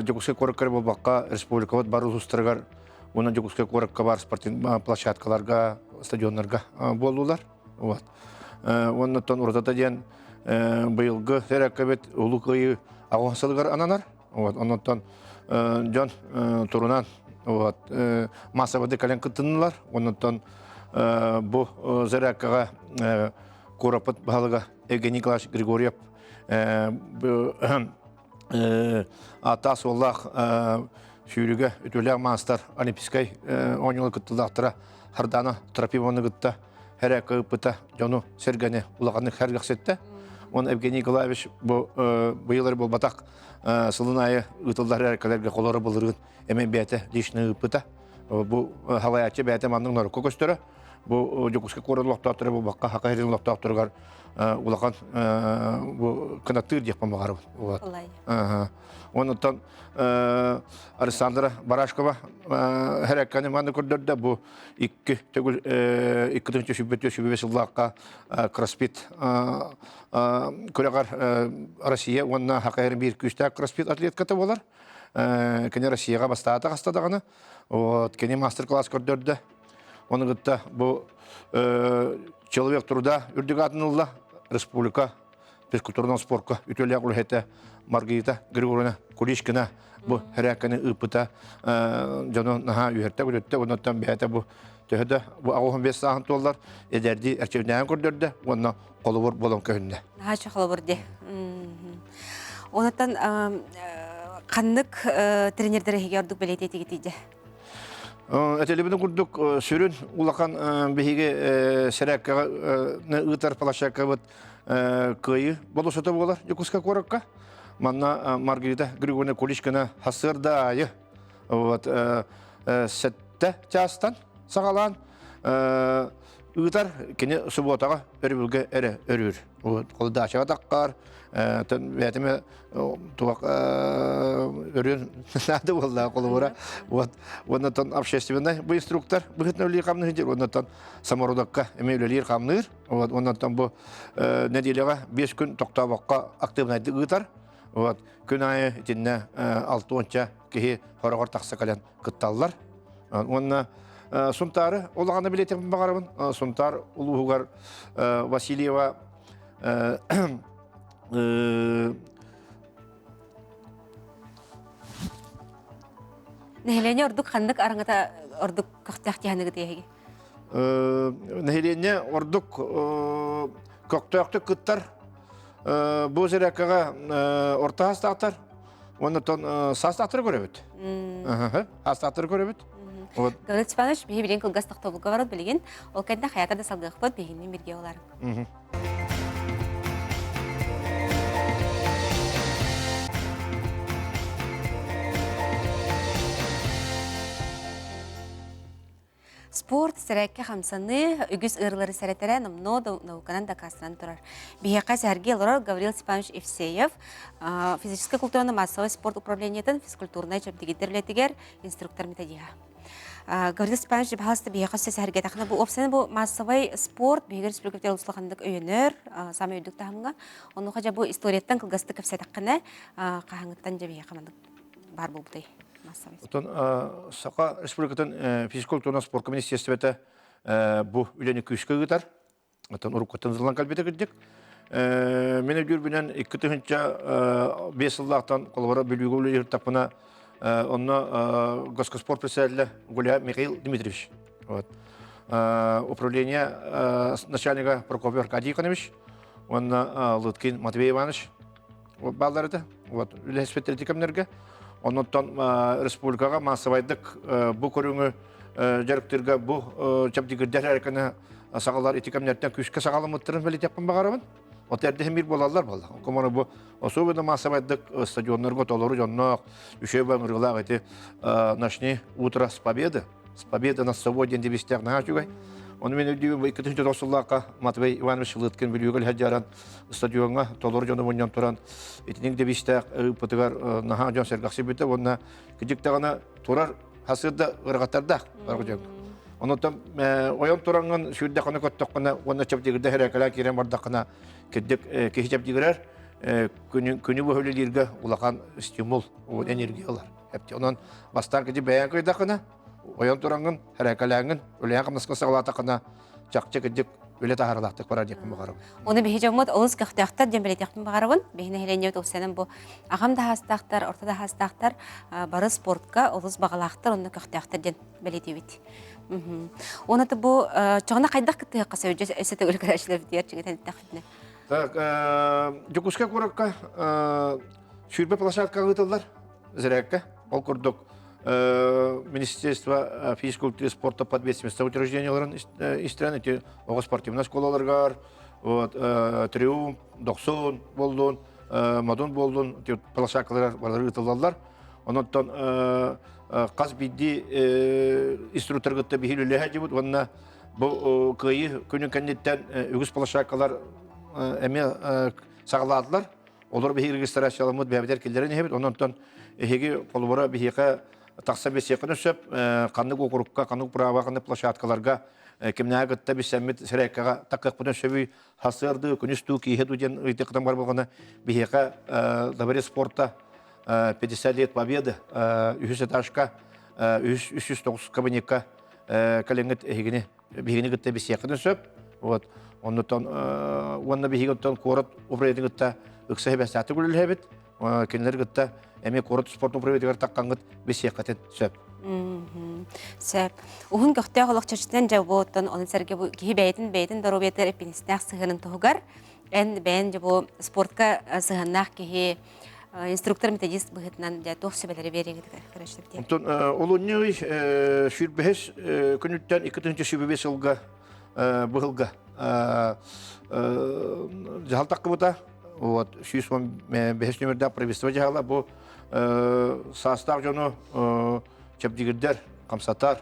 жокусы корыққар болбаққа республикават бар ұлыстырғар, оның жокусы корыққа бар спортин площадкаларға, стадионларға болулар. Оннаттан ұратата ден быйылгы сәрәккебет ұлы көйі ағуасылығар ананар. Оннаттан жон турунан массавады кален кыттынылар. Оннаттан бұ зәрәккаға корапыт бағалыға Евгений Николаевич Григорьев ата соллақ сүйрігі өтөлі мастар олимпийскай ойнылы кыттылақтыра хардана тропивоны кытта әрәкі ұпыта жону сәргәне ұлағаны әргақсетті. Он Евгений Николаевич быйылар бол батақ сылынайы ұтылдар әркелерге қолары болырғын әмен бәті лишні ұпыта. Бұл халаячы бәті маңның нары көкөстері. Бұл жүкіске қорын лоқтақтыры бұл баққа хақа ерін лоқтақтырғар ұлақан қанаттыр деп мағары. Онықтан Александра Барашкова әрәккәні маңны көрдерді. Бұл 2015 жыллаққа кроссфит көріғар Россия, онына хақа ерін бір күшті кроссфит атлеткаты болар. Кені Россияға бастағаты қастадағаны. Кені мастер-класс көрдерді. Оны ғытта бұл человек труда үрдігі атынылда республика физкультурный спортқа үтелі құлхеті Маргарита Григорьевна Кулишкина бұл әрәккені ұпыта жоны наға үйерті көретті. Онықтан бәйті бұл төхеді бұл ағуын 5 сағын толдар әдерді әрчевнәйін көрдерді. Онына қолы бұр болын көхінде. Наға қолы бұр де. Онықтан қаннық тренердері хегердік бәлеті етігетейді? Әтелебінің күрдік сүрін ұлақан бейге сәрәккаға ұйтар палашаққа бұд көйі болу сөті болар жүкісқа қорыққа. Манна Маргарита Григорьевна Кулишкина хасырда айы сәтті частан сағалан ұйтар кені сұботаға өрбілге әрі өрір. Қолда ашаға таққар, бәтіме туақ өрін нәді болды қолы бұра. Оннатан общественный бұл инструктор бұғытын өлі қамны жер. Оннатан самарудаққа әмейлелер қамнығыр. Оннатан бұл нәделеға 5 күн тоқтабаққа активнайды ұйтар. Күн айы етіне 6-10 кеге хорағыр тақсы қалан күтталылар. Онна сұнтары олағаны білетім бағарымын. Сұнтар ұлығығар Васильева Нәхелене ордук қандық араңата ордук көқтәқтіғаны күтеге? Нәхелене ордук көқтәқті күттар бұл зәрәкіға орта астақтар. Оннотон састақтыр көрөбіт. Астақтыр көрөбіт. Вот. Гаврил Степанович биһи билен кылгас тохтобулга барат билген. Ол кайда хаята да салгыхпыт бигинен бирге олар. Спорт сәрәкке хамсаны үгіз ырлары сәрәтәрә намно науканан да кастыран тұрар. Бияқа сәрге лорар Гаврил Степанович Евсеев, физическая культурный массовый спорт управлениетін физкультурный жабдегетерлетігер инструктор методия. Гаврил Степанович бахасты бияқа сәрге тақына бұл опсаны бұл массовый спорт бейгер республикатер ұслықандық өйінер, самы өйдік тағымға. Оны қажа бұл историяттан кылгасты көпсә таққына қағаңыттан жа бияқа бар бұл бұдай. Отон Сақа республикатын физкультурный спорт министерствоты бу үлені күшкі ғытар. Отон ұрыққатын зылан қалбеті күддік. Мен өдірбінен 2-5 жылдақтан қолбара бөлігі өлі тапына онна госкоспорт председателя Гуля Михаил Дмитриевич. Управление начальника Прокопьев Аркадий Иванович, онна Лыткин Матвей Иванович. Балдары үлі специалитет кәмінерге. Оннан республикаға массовайдық бұл көріңі жарықтырға бұл жабдегірдер әркені сағалар етекемнерден күшке сағалы мұттырын бәлет япқан бағарымын. От әрдеген бір болалар болды. Команы бұл особенно массовайдық стадионларға толыры жоннақ, үші бәңірғылақ еті ночне утро с победы. С победы на сегодня девестяк на хачугай. Оны мен өдейін 2-3 Матвей Иванович Лыткин білугіл хәдjarан стадионға толыр жоны мұньян тұран. Етінің девестяк ұпытығар наға жон сәргақсы бөті. Онына күдіктағына тұрар хасырда ұрғаттардақ. Онытым ойын тұраңын шүйірдіқаны көттіққына, оны чаптегірді әрәкәлі керен бардақына кеддік кеші чаптегірер, күні бөхілілерге ұлақан стимул, энергиялар. Онын бастан кеде бәйін көйдіқына, ойын тұраңын, әрәкәләңін, өләйін қымнысқын сағылатықына чақчы кеддік өлі тағарылақтық барар дейкін бағарым. Оны бейі жауымыд олыз қақтақтар дембелет яқтын бағарымын. Бейіне хеленет олсенім бұл ағамда хастақтар, ортада хастақтар, бары спортқа олыз бағалақтар, оны қақтақтар ден бәлет ебет. Оны да бұл çoğuna қайдақ кітті қасы өйдес өсеті өлгір әшілер бітер жігет әдеттақ бітіне. Жүкіске көрікке шүрбе площадка ғытылдар, зірәкке, ол көрдік. Министерство физкультуры и спорта под ответственностью учрежденияларын истерен, эти спортивная школаларгар, Триумф, Доксон болдун, Мадон болдун, площадкалар ғытылдалар. Онықтан қаз бидді инструкторғытты бейілілі әжебіт, онына бұл көйі күнін кәнеттен үгіз площадкалар әме сағыладылар. Олар бейі регистрациялымыд бәбедер келдерін әбет, онықтан әйге қолыбыра бейіға тақса бесеқін өсіп, қандық оқырыққа, қандық права, қандық площадкаларға кемнәға ғытта бесәмет сірәккаға таққықпыдан сөбей хасырды, күністу, кейхеду ден ұйтықыдан бар болғаны бейіға дабаре спорта 50 лет победы, 300 этажка, 309 кабинетка каленгет бигини гытта бесеқын өсіп. Онна бигинтон корот управлениетігітті үксі бәсәті күлілі әбет. Кенлер гытта әме корот спорт управлениетігер таққанғыт бесеқатын сөп. Сөп. Уғын көқті қолық чөшітен жауы оттан оның сәрге кейі бәйтін дұрубетер әпіністіғ сығының тұғығар. Ән бәйін жауы спортқа сығыннақ кейі инструктор методист быһытынан да тох сөбелери береги караштып дия. Онтон олонньой шүрбэс күнүттен 2025 жылга быһылга жалтакка бута. Вот 605 номерда правительство жала бу состав жону чепдигидер камсатар.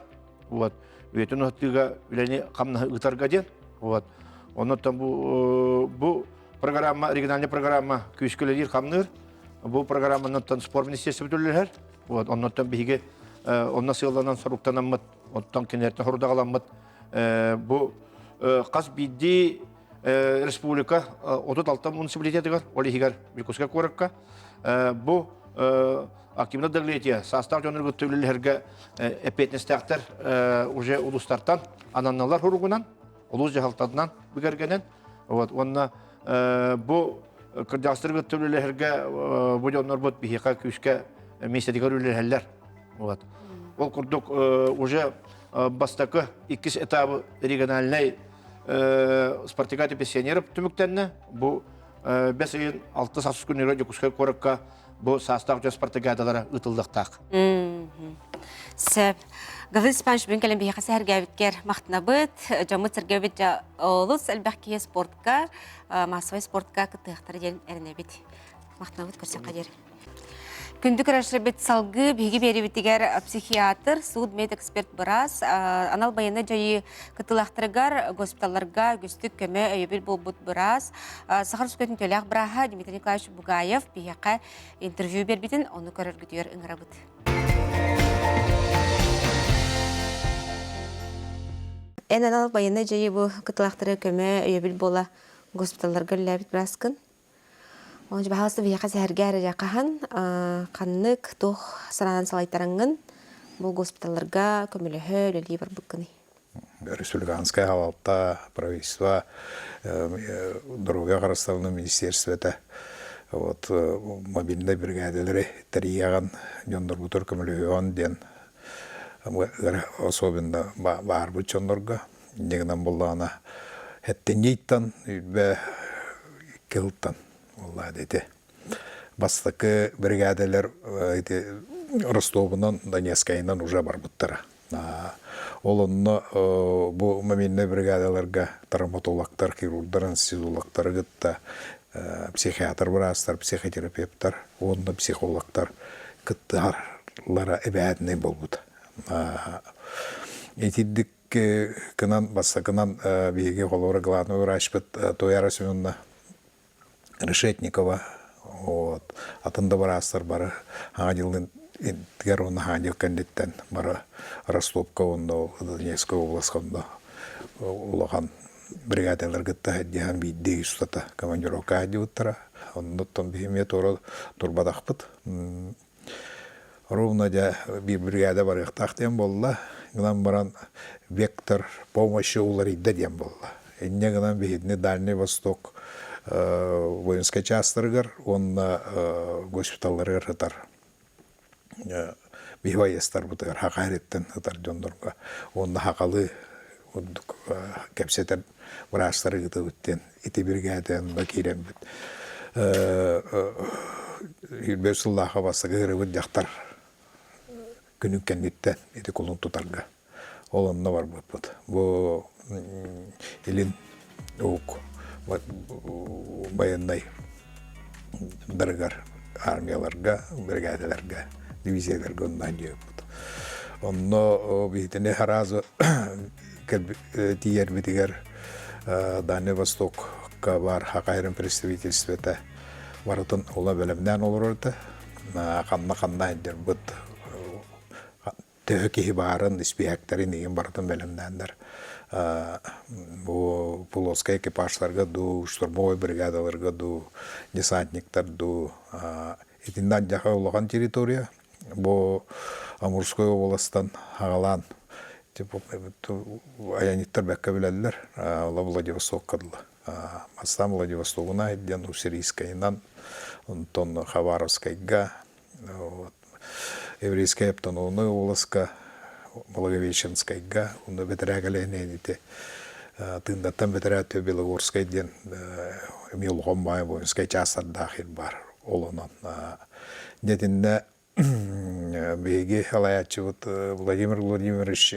Вот үетүн оттуга үлени камна ытарга ден. Вот оннотон бу программа, региональная программа күскөлөр камныр. Бұл программаның спорт министерстві төлілер. Оннан бейге онна сыйланан соруқтанамыд, онтан кенерден хорудағаламыд. Бұл қаз бейді республика 36 муниципалитетігер, олегігер Бекусқа көрікка. Бұл активна дәглетия состав жонырғы төлілерге әпетнестәқтер уже ұлыстартан, ананналар хоруғынан, ұлыс жағалтадынан бүгергенен. Онна бұл Кырдастырғы төлілерге бұдионлар бұд бейіға күшке меседігер өлелерлер. Ол күрдік уже бастақы 2 этабы региональный спартакиада пенсионеров түміктенне. Бұл 5 айын 6 сасыз күнері жүкіске көрікқа бу састав жас спартакиадалара ытылдыктак. Сөп. Гылы спанш бүгін кәлем бейхасы әргәбіткер мақтынабыт, жамыт сәргәбіт олыс әлбәккие спортка, массовай спортка кыттықтары ден әрінебіт. Мақтынабыт көрсен қадер. Күндік рәшірбет салғы бейгі бері бітігер психиатр, суд медэксперт бұрас, анал байыны жайы кытылақтырығар госпиталларға күстік көмі өйебіл болбұт бұрас. Сақар сүкетін төләқ бұраға Дмитрий Николаевич Бугаев бейхақа интервью бербетін, оны көрір күтігер ұңырабыт. Эн анал байыны жайы бұл кытылақтыры көмі өйебіл бола госпиталларға ләбіт бұраскын. Он же бахалсы бияқа сәргәрі жақахан, қаннық тоқ сананан салайтарыңын бұл госпиталларға көмілігі өлі бар бұққыны. Республиканская халалта, правительство, здоровья Қараставны министерствета, мобильный бригадалары тарияған жондар бұтыр көмілігі ден, особенно бар бұт жондарга, негінен болдағына әттен ейттан, үлбә келттан. Олла дети. Бастакы бригадалар Ростовынан, Донецкайынан уже бар бұттара. Олонны бұл мобильный бригадаларға травматологтар, хирургдар, анестезиологтар гытта, психиатр бұрастар, психотерапевттар, онны психологтар гыттарлара әбәдіне бол бұд. Етидік кынан, бастакынан бейге қолуыры главный врач бұд Тояра Семенна Решетникова, атында барастар бары аңадилдың интігер оны аңадил кәндеттен бары Ростовка онда, Донецкая обласқанда олаған бригадалар гытта әддеған бейдей ұстата командировка әдді ұттара. Оннаттан бейме турбадақ бұд. Ровно да bir бригада бар иқтақтен болла, гынан баран вектор помощи олар идді ден болла. Энне гынан бейдіне Дальний Восток воинская частыргар, он госпиталлар гытар. Бихвайестар бутыгар хақареттен гытар жондорга. Он хақалы кепсетер врачтары гыты бүттен. Ити бригаден бакирем бүт. Үлбесуллаха басы гыры бүт жақтар күнүккен ниттен ити кулун тутарга. Олонна бар бүт. Бу илин оқ баяндай дыргар армияларга, бригадаларга, дивизияларга ондан жөөбүт. Онно битине харазы тиер битигер Дальний Востокка бар хакайрын представительствета барытын ола бөлөмдөн олорорда. Канна эдер бут төһөки барын испиактарын деген барытын бөлөмдөндөр. Бу полоска экипажларга ду, штурмовой бригадаларга ду, десантниктар ду. Этиндан жака улган территория. Бу Амурской областан ағалан. Аяниттар бәккә біләлілер. Ола Владивостокка дылы. Астан Владивостогуна едден Уссурийскайынан, онтон Хабаровскайга, Еврейская автономная областка, Благовещенскайга, он ветерягалene дите. Тындаттан ветерятö Белогорскай ден Милгон бай воинскай частар дахир бар олонан. Детинде беги халаячы вот Владимир Владимирович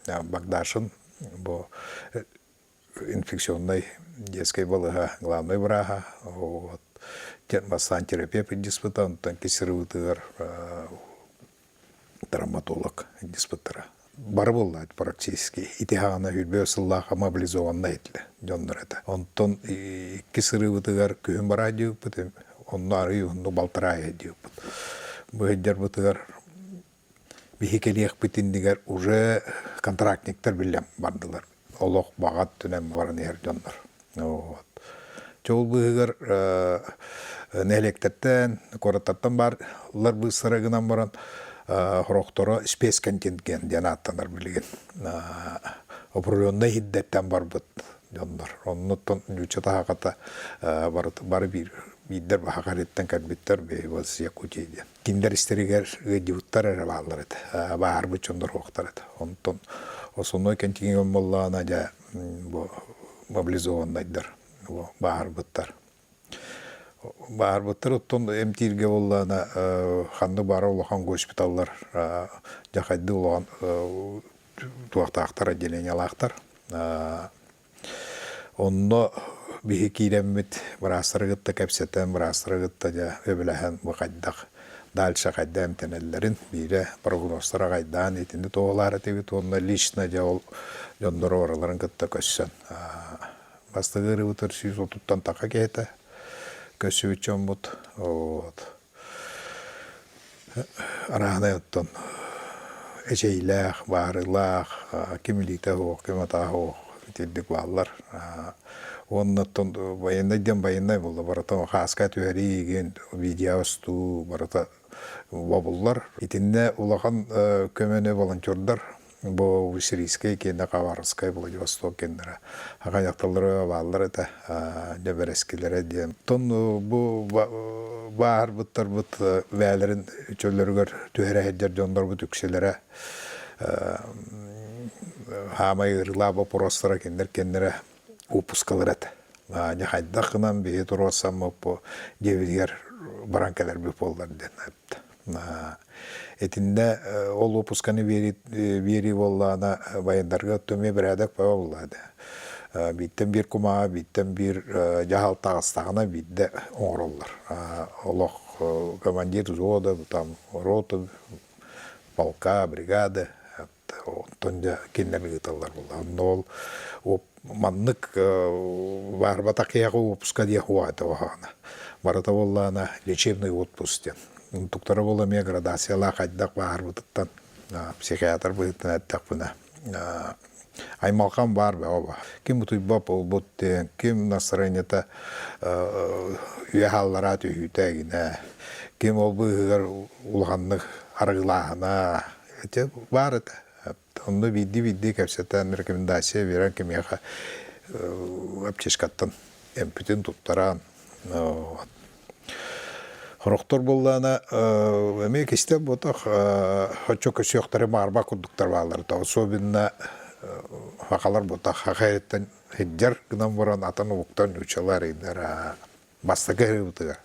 Багдашин бо инфекционной детской балыга главной врага. Вот бассан терапевт диспутант, кисервытыр травматолог диспутера. Бар булла практически. Итихана үлбөсуллаха мобилизованна этле жондората. Онтон кисервытыр күн барадию бүтүм оннары юнду балтырая дип. Быгдар бутыр бихикелиях битиндигер уже контрактниктер билем бардылар. Олох багат түнем барын ердондар. Вот. Чол быгар нелектерден, кораттан барлар бысырыгынан баран хорокторо спецконтингент денаттанар билген. Определенный хиддеттен бар бут жондар. Оннотон үчөтө хаката бар бир биддер бахакареттен кадбиттер бейбаз Якутияда. Киндер истеригер гыдиуттар эралалар эт. Бар бут жондор хоктар эт. Онтон осоной контингент моллана да мобилизованныйдар. Бар буттар. бар бұттыр оттон эмтирге боллана ханны бара улахан госпиталлар жақайды улахан туақтақтар отделениялақтар. Онно бихи киреммит бұрастырғытта кәпсеттен бұрастырғытта да өбіләхен бұқайдақ дальше қайдам тенеллерин бире прогностара қайдан етінді тоғылары тегіт онна лично да ол жондыры ораларын кітті көссен. Бастығыры бұтыр сүйіз отуттан тақа кейті көсі үтчен бұд. Арағына өттен әжейләқ, барылақ, кемілікті хоқ, кемата хоқ, тілдік балылар. Оннаттан байындай болды. Баратан қасқа түйәрі еген видеосту барата бабылар. Итінде улахан көмені волонтердар бұл Уссурийскай кенде Хабаровскай Владивосток кендері. Аға яқталары балылар әті нөбәрескелері дем. Тон бұл бар бұттар бұт вәлерін чөллергер түйәрі әддер жондар бұт үкселері хамай ырла бұл поростара кендері упускалар әті. Нехайдақынан бейі тұрасам бұл девидер баранкалар бі болдар ден әпті. Этинде ол упусканы вери боллана байындарға төме бір әдік бай болады. Биттен бір кума, биттен бір жағал тағыстағына битті оңыроллар. Олық командир зода, там рота, полка, бригада, тонда кеннерлі ғыталар болды. Ол маннык барбата қияғы упуска дия хуаты оғана. Барата боллана лечебный отпустен. Туктары бола мен градациялы қайдақ бар бұтыттан, психиатр бұтыттан әттақ бұна. Аймалқан бар бә оба. Кем бұтыйбап ол бұттен, кем настроениета үйәхаллара түйітәгіне, кем ол бұғығар ұлғанлық арғылағына. Бар әті. Онды видді кәпсеттен рекомендация берен кемеға әпчешкаттан әмпітін тұттаран. Хорохтор боллана эме кесте ботах хочу көсөктөрү марба курдуктар балдар. Особенно хакалар ботах хакайреттен хеджер гынан боран атан уктан учалар индер бастагы бутугар.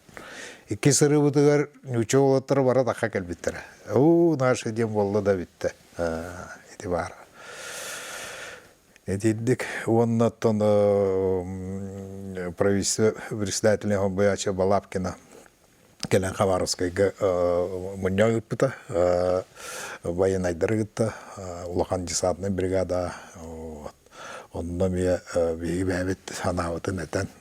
Икки сыры бутугар нучолоттор бара така келбиттер. Наш дем болду да битте. Эти бар. Эдик оннаттан председатель ОБАЧ Балапкина Келен Хабаровскайга мұньяғы бұта, военный дырғытта, улахан десантный бригада, онда мен бейбәбет анауытын әтен,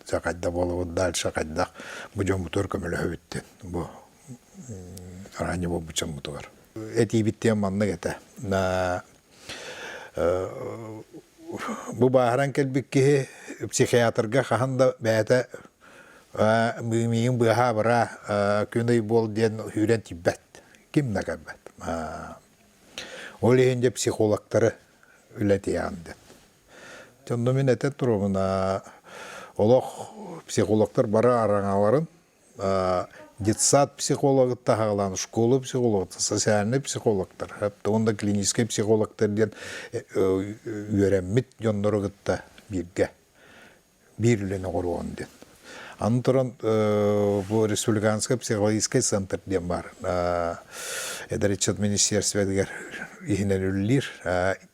жақайда болуы дальше қайдақ бұжан бұтыр көмілі өбіттен, бұл рани бұл бұчан бұтығар. Әті биттен манны кәті. Бұл бағаран кәлбікке психиатрға қағанда бәті Миң бұға бұра күней бол ден үйрен тиббәт. Кім нағаббәт? Ол еңде психологтары үләті яғынды. Жонды мен әтет тұрымына олық психологтар бара араңаларын детсад психологы тағалан, школы психологы, социальный психологтар. Онда клинический психологтар ден үйренмет жондыры ғытта бірге. Bir үлені қоруын ден. Антуран bu республиканский психологический центр дем бар. Это речет министерство дегер ихнен үллир.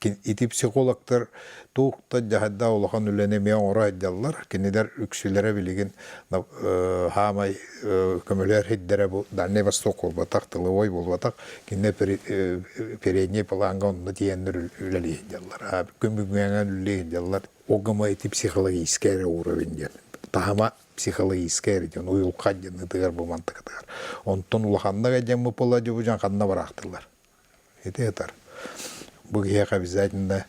Ити психологтар туукта жахадда улахан үллене мен ора аддаллар. Кенедер үксүлере билеген хамай көмөлөр хиддере бу Дальний Восток болбатак, тыловой болбатак. Кенде передний плангон тиендер үлеле аддаллар. Көмүгүнгөн үлеле аддаллар. Огама ити психологический уровень. Тахама психологический регион, уйылқа дені тығар бұл мантығы тығар. Онтын ұлақанна ғаден мұп бола жу бұжан қанна барақтылар. Еті етар. Бұл кеяқ обязательно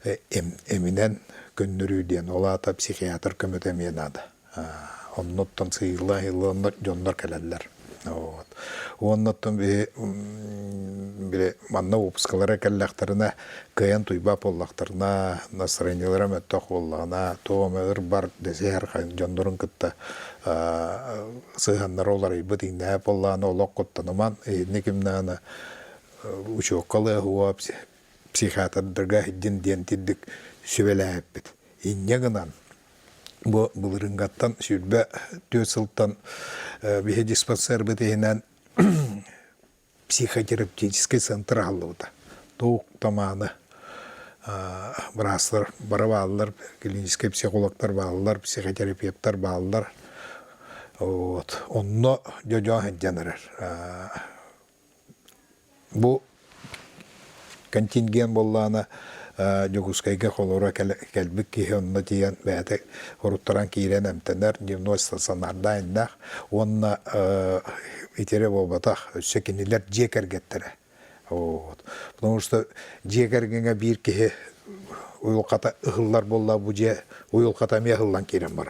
әмінен көнніруден, ола ата психиатр көмөтемен ады. Оннаттан сыйылла жондар кәләлілер. Оннаттан манна опускалары кәлләқтарына, каян туйба поллақтарына, настроениялары мәттақ боллағына, тоғамығыр бар десе әрқайын жондырын күтті сыйғандар олар ебіт иңнә боллағына олақ құттаныман, некімнәні учуққалы хуа психиатрдырға хидден ден тиддік сөбелі әппет. Инне гынан bu bulurungattan sürbe tösültan bir dispансер bitiğinden psихотерапевтический центр алды. Тоқ таманы бұрастар, бары балылар, клинический психологтар балылар, психотерапевттар балылар. Онны жо-жо хәдденерер. Бұл континген болланы Жогускайга холора кәлбік кейі онны тиген бәті хоруттаран кейрен әмтенер 90 санарда әндәқ. Онны итере болбатақ өссекенелер жекергеттері. Потому что жекергенге бір кейі ойылқата ұғылар болла бұл же ойылқата ме ұғылан кейрен бар.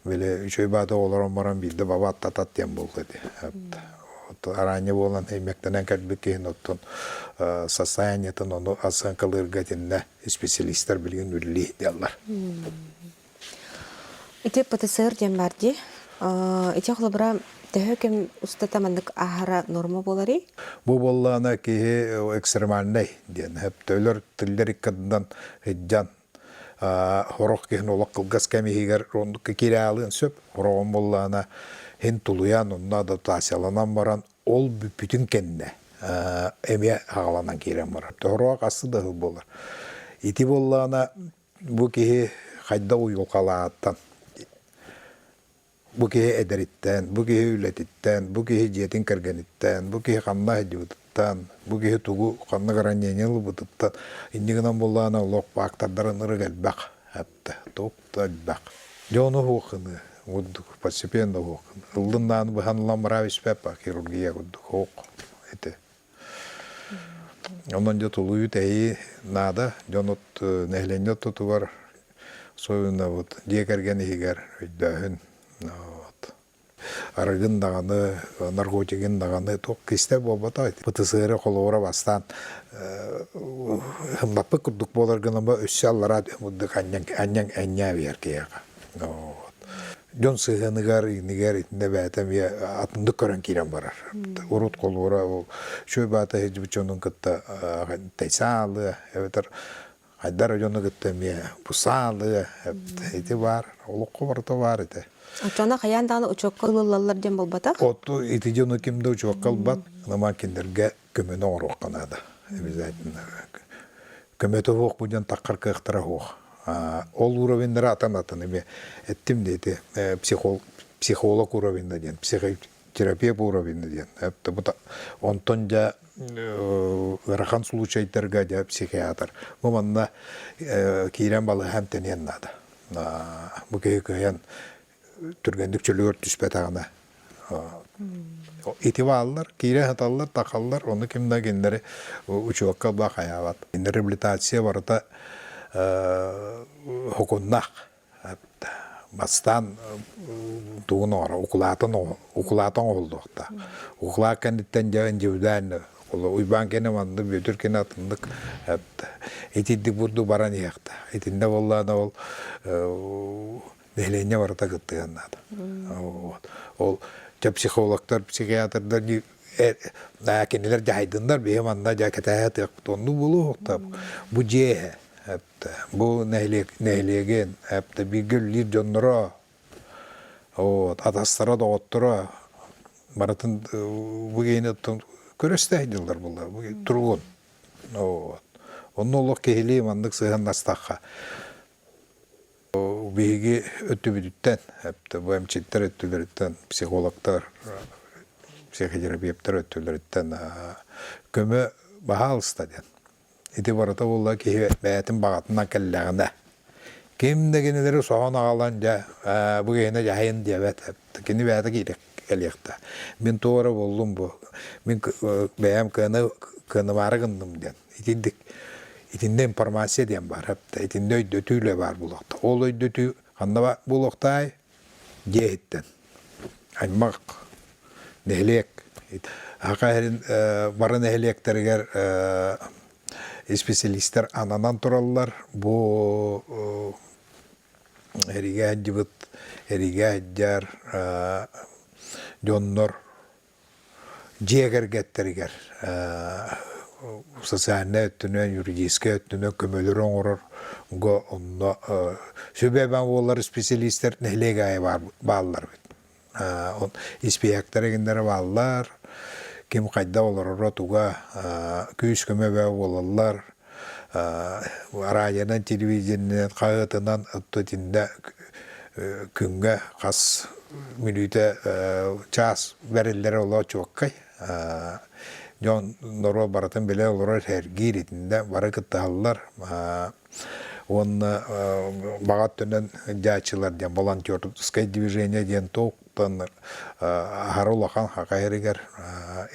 Böyle üçөy bada olaran baran bildi baba attat diyen buldu. Aranya olan emektenen kalbi kehin ottun sasayaniyetin onu asan kalır gatinde spesialistler bilgin ülli diyorlar. İte PTSR diyen bardi. İte xolabra tehökem ustatamandık ahara norma bolari? Bu bollana ki ekstremalney diyen hep töyler tiller ikkadından hiccan horok kehin olak kılgas kemihiger ronduk kiralığın söp horoğun bollana hen tuluyan onunla da tasiyalanan baran ol bütün kendine eme ağalanan kiren var. Horoğuk aslı da hıl bolar. İti bollana bu kehi hayda uyul kalağıttan bu kehi ederitten, bu kehi ületitten, bu kehi jetin kergenitten, bu kehi kanna hediyotuttan, bu kehi tugu kanna garanyenyalı bıtıttan indiginen bollana olak baktardarın ırı gelbek hepte, topta gelbek. Jonu hoğını Гуддук постепенно хок. Лундан баханлам равиш пепа хирургия гуддук хок. Это. Он идет улуют и надо. Жонот нехленет тут var. Союзна вот декерген хигер үддәһен. Вот. Арыгын даганы, наркотиген даганы ток кисте болбата. ПТСР холора бастан. Хымлапы курдук болар гына ба өссаллара муддык аннян ання беркея. Жон сыгыныгар инигер итинде бәтем я атынды көрөн кирен барар. Урут колура шөй бата хеҗбичонун кытта тайсалы, эветер айдар жонны кытта ме бусалы, эти бар, олукка барта бар ите. Ачана каянданы учокка ылылалар дем болбата? Оту ити жону кимде учокка албат, нама киндерге көмөнө орукканада. Обязательно. Көмөтө ок будан таккар кыктыра ок. Ол уровеньдер atan эме еттим дейти психолог уровеньде ден, психотерапия уровеньде ден. Эпте бу онтон жа рахан случайдарга жа психиатр. Бу манда кирен балы һәм тенен нада. Бу кыян түргендик чөлөр түспетагына. İtivallar, kire hatallar, takallar, onu kimden genleri uçuakka bakayavat. Rehabilitasiya var da hukunnak. Bastan tuğun ora, ukulatan oldu da. Ukulak kenditten jağın cevden, uyban kene mandı, büyütür kene atındık. Etiddik burdu baran yakta. Etinde vallahi ol nehleyince var da gıttı yanladı. Ol psikologlar, psikiyatrlar kendiler caydınlar, bir hemanda caketaya tıkıp onu bulu. Bu cehe. Bu nehleyegen, bir güller canlara, ataslara da ottura. Baratın bu yeni köreste ediyorlar bunlar, bu turgun. Onun oğlu kehliği mandık sığın nastakha. Bilgi ötübüdütten, bu emçitler ötüleritten, psikologlar, psikoterapevtler ötüleritten kömü bahal stadyen. İti barata bolla ki bəyətin bağatından kəlləğində. Kimdə geniləri soğan ağalanca, bu geyinə yayın diyabət hepti. Kini bəyətə giyrək gəliyəqdə. Ben toğra bollum bu. Ben bəyəm kınımarı qındım diyen. İtinde informasiya diyen var hepti. İtinde öydötüyle var bulaqda. Ol öydötü qanda bulaqday cehitten. Aymaq, nehliyek. Haqayrin barı nehliyekterger spesialistler ananan turallar. Bu erige hacıbıt, erige haccar, jonlar, ciğer getteriger. социальный өттүнөн, юридический өттүнөн көмөлөр оңорор. Го онно сөбебен олар специалисттер нехлеге ай баллар. Он испияктар эгендер баллар. Ким кайда олар туга күйүс көмөбө болалар. Радионан, телевидениянан, кагытынан оттотинде күнгө кас минута час берилер оло чоккай. Жон норо баратын беле олар хергиритинде бары кытталлар. Он багат төнен жачылар ден волонтерское движение ден токтан харулахан хакайригер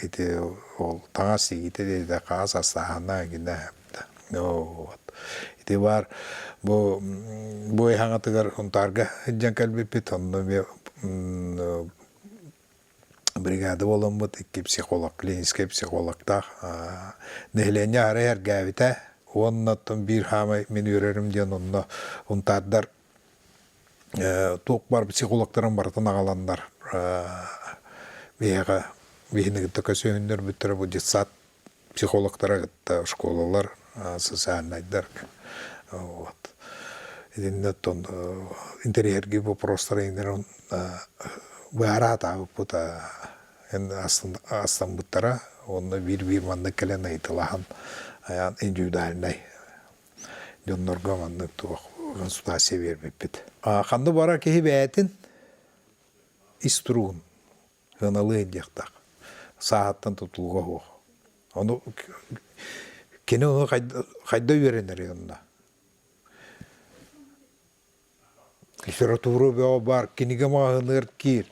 ити ол таңа сигите де каас астахана гине. Вот. Ити бар бу хаңатыгар онтарга жанкалби питонно бригада боламыт икки психолог, клинический психологтар. Нехлене арайар гавите, оннаттан бир хамай мен үйрерим ден онно онтардар тоқ бар психологтарын бартын ағаландар. Бейға бейінігітті көсөйіндер бүттірі бұл жетсат психологтара гытта школалар, социальныйдар. Вот. Идиннеттон интерьерги вопростары индер баарата бұта астан бұттара, онны бір манны кәлен айтылахан индивидуальный. Жоннорга манны туақ консультация бербеппет. Қанды бара кехи бәйтін иструын, ғыналы ендектақ, сағаттан тұтылға хоқ. Оны кені оны қайда үйренер онда. Литература бәу бар, кенеге мағыныр кер,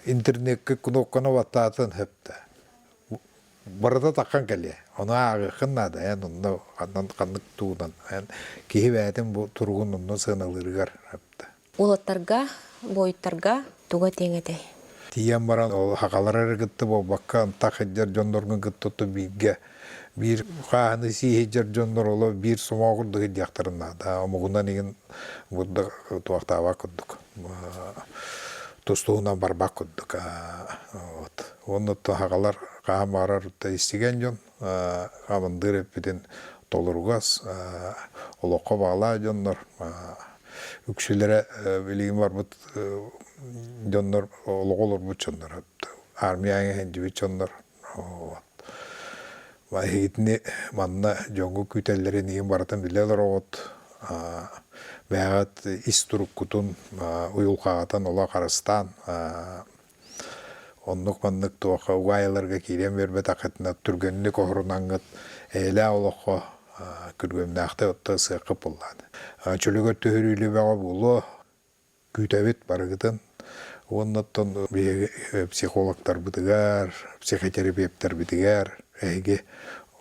интернетке кнопканы ваттатын хөпті. Барыда таққан кәле, оны ағы қыннады, онда қандық туыдан. Кейі бәйтін бұл тұрғын онда сығыналырғар хөпті. Олаттарға, бойыттарға туға теңедей. Тиен баран ол хақалар әргітті бұл баққа ынтақ еджер жондорғын күттіті бейге. Bir қағаны сейхеджер жондор олы bir сумағырды ғыдияқтарына. Мұғынан еген бұдды туақтава күддік. Тустуғынан барбақ күддік. Онытты хақалар қағам арарытта істеген жон. Қамындыр өппеден толырғас. Олыққа бағла жондор. Үкшілері білейін бар бұд жондор олық олыр бұд жондор. Армияңы хенді бұд жондор. Вахитни манна жонгу күтеллери нигин баратын билелер от бәгат истурук кутун уйулқағатан ола қарыстан оннук маннык туақа уайларга кирен бербет ақытына түргенні қоғырунаңғыт әлі олыққа күргемнәқті отты сықып болады. Чөлігер төхірілі бәға болу күтәбет барығытын оннаттан психологтар бұдығар, психотерапевттар бұдығар әйге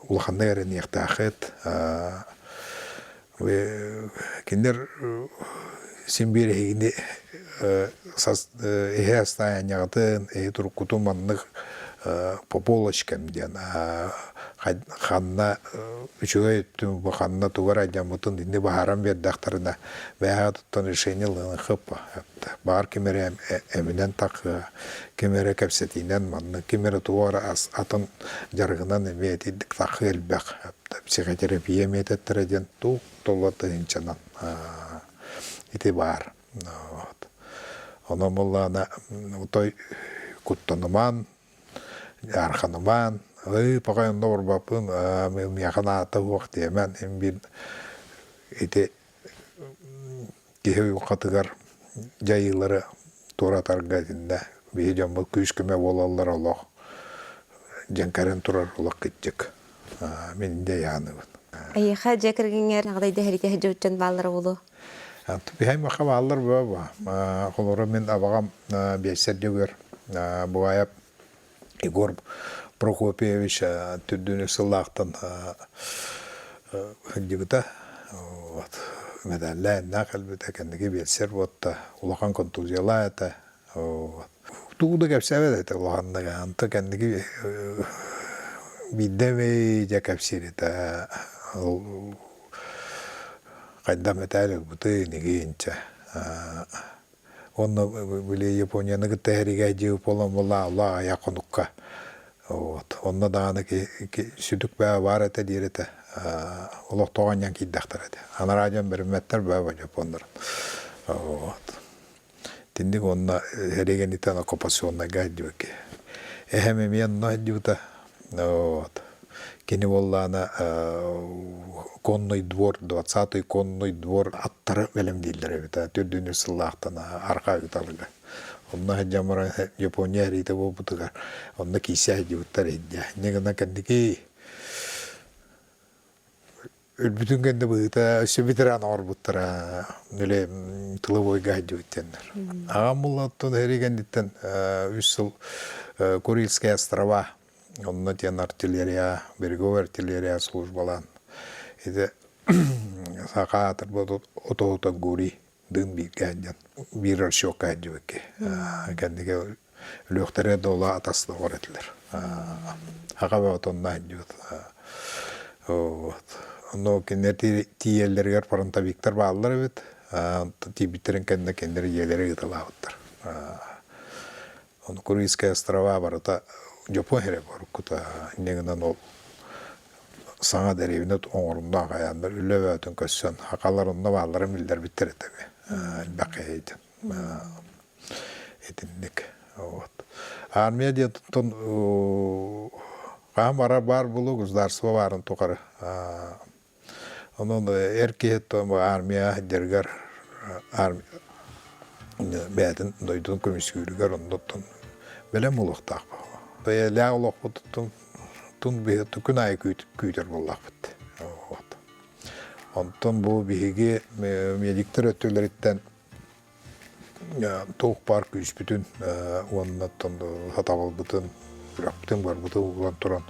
улаханна әрін яқтақыт. Кендер сенбер әйгіне әйе астайын яғытын, әйе тұрып күту маннық по полочкам ден. Ханна үшіға өттім, ханна туғар айдан бұтын дінді бағарам бердақтарына бәға тұттан решение лыңы қыппа. Бағар кемері әмінен тақы, кемері кәпсетінен манны, кемері туғар атын жарғынан әмейетедік тақы әлбәқ. Психотерапия мететтері ден тұқ толаты енчанан. Ити бар. Оны мұллана ұтой күттаныман, арқаныман, пағайын нор бапын, мен яқына аты уақ деймен, бір ете кехе ұқатығар жайылары туратарға дінде, бейі жамбыл күйіскіме болалар олақ, жанкарен тұрар олақ кетчек. Мен де яғаны бұд. Айыға жәкіргенер ағдайды әріте әжеуттен балары болу? Бейхай мақа балар бұға. Қолыры мен абағам бейсер жөгер. Бұғайап Егор Прокопьевич түддіні сыллақтан жігіті медалләй нақылбіті кәндігі бейсер бұдты. Улақан контузияла әті. Туғды кәпсәведі әті улақандағы анты кәндігі биддемей жа кәпсер әті. Қайда мәтәлік бұты негейінчі. Оны біле Японияны күтті әріге жеуіп olan бұла аяқыныққа Вот. Онна дағаны сүдік бәі бар әті дейреті. Олық тоғаннан кейдақтар әді. Ана радион біріметтер бәі бар жапондарын. Вот. Тіндік онна әреген итана оккупационна гайды өке. Эхеме мен нойдюта. Вот. Кені боллана конный двор, 20-й конный двор аттары бәлем дейділер әбіта. Түрдіңір сыллақтана арқа үталыға. Онна жамара Япония рита бо бутугар. Онна кися жуттар идя. Негана кандики бүтүн кенде быта сөбитеран ор буттара неле тыловой гаджуттенер. Агамуллаттан херигендиттен 3 жыл Курильские острова. Онна тен артиллерия, береговая артиллерия службалан. Иде сакатыр бо ото гури. Дын bir gәнден, bir arşok gәнді өке. Кәндіге үліқтері дола атасына қоретілер. Ақабы отонна әндіғыт. Оно кендер тиелдергер парантабиктер бағылар өт. Тибиттерін кендері елері ғытыла өттір. Оны Курильские острова барыта Жапон хере бар. Күті негінен ол саңа дәревіне оңырында қаяндар. Үлі өтін көссен. Ақаларында бағылары мілдер біттер етеме. Бақайден. Етіндік. Армия детон қамара бар бұлы күздарсыва барын тоқары. Onun erkeğet armiya dergar bädin doydun kömüskürüger ondan bele muluqtaq. Daya lağlıq tutun tun bir tukun küyder bollaq bitti. Ondan bu bihigi medikler ötüleritten toq park üç bütün ondan hataval bütün raptın var bütün ulan turan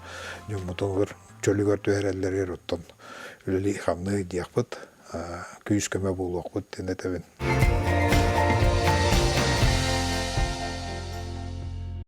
yumutun var çölüger töherelleri rottan Öyle hamle diyakpıt, küyüskeme bulak bıt, ne tevin.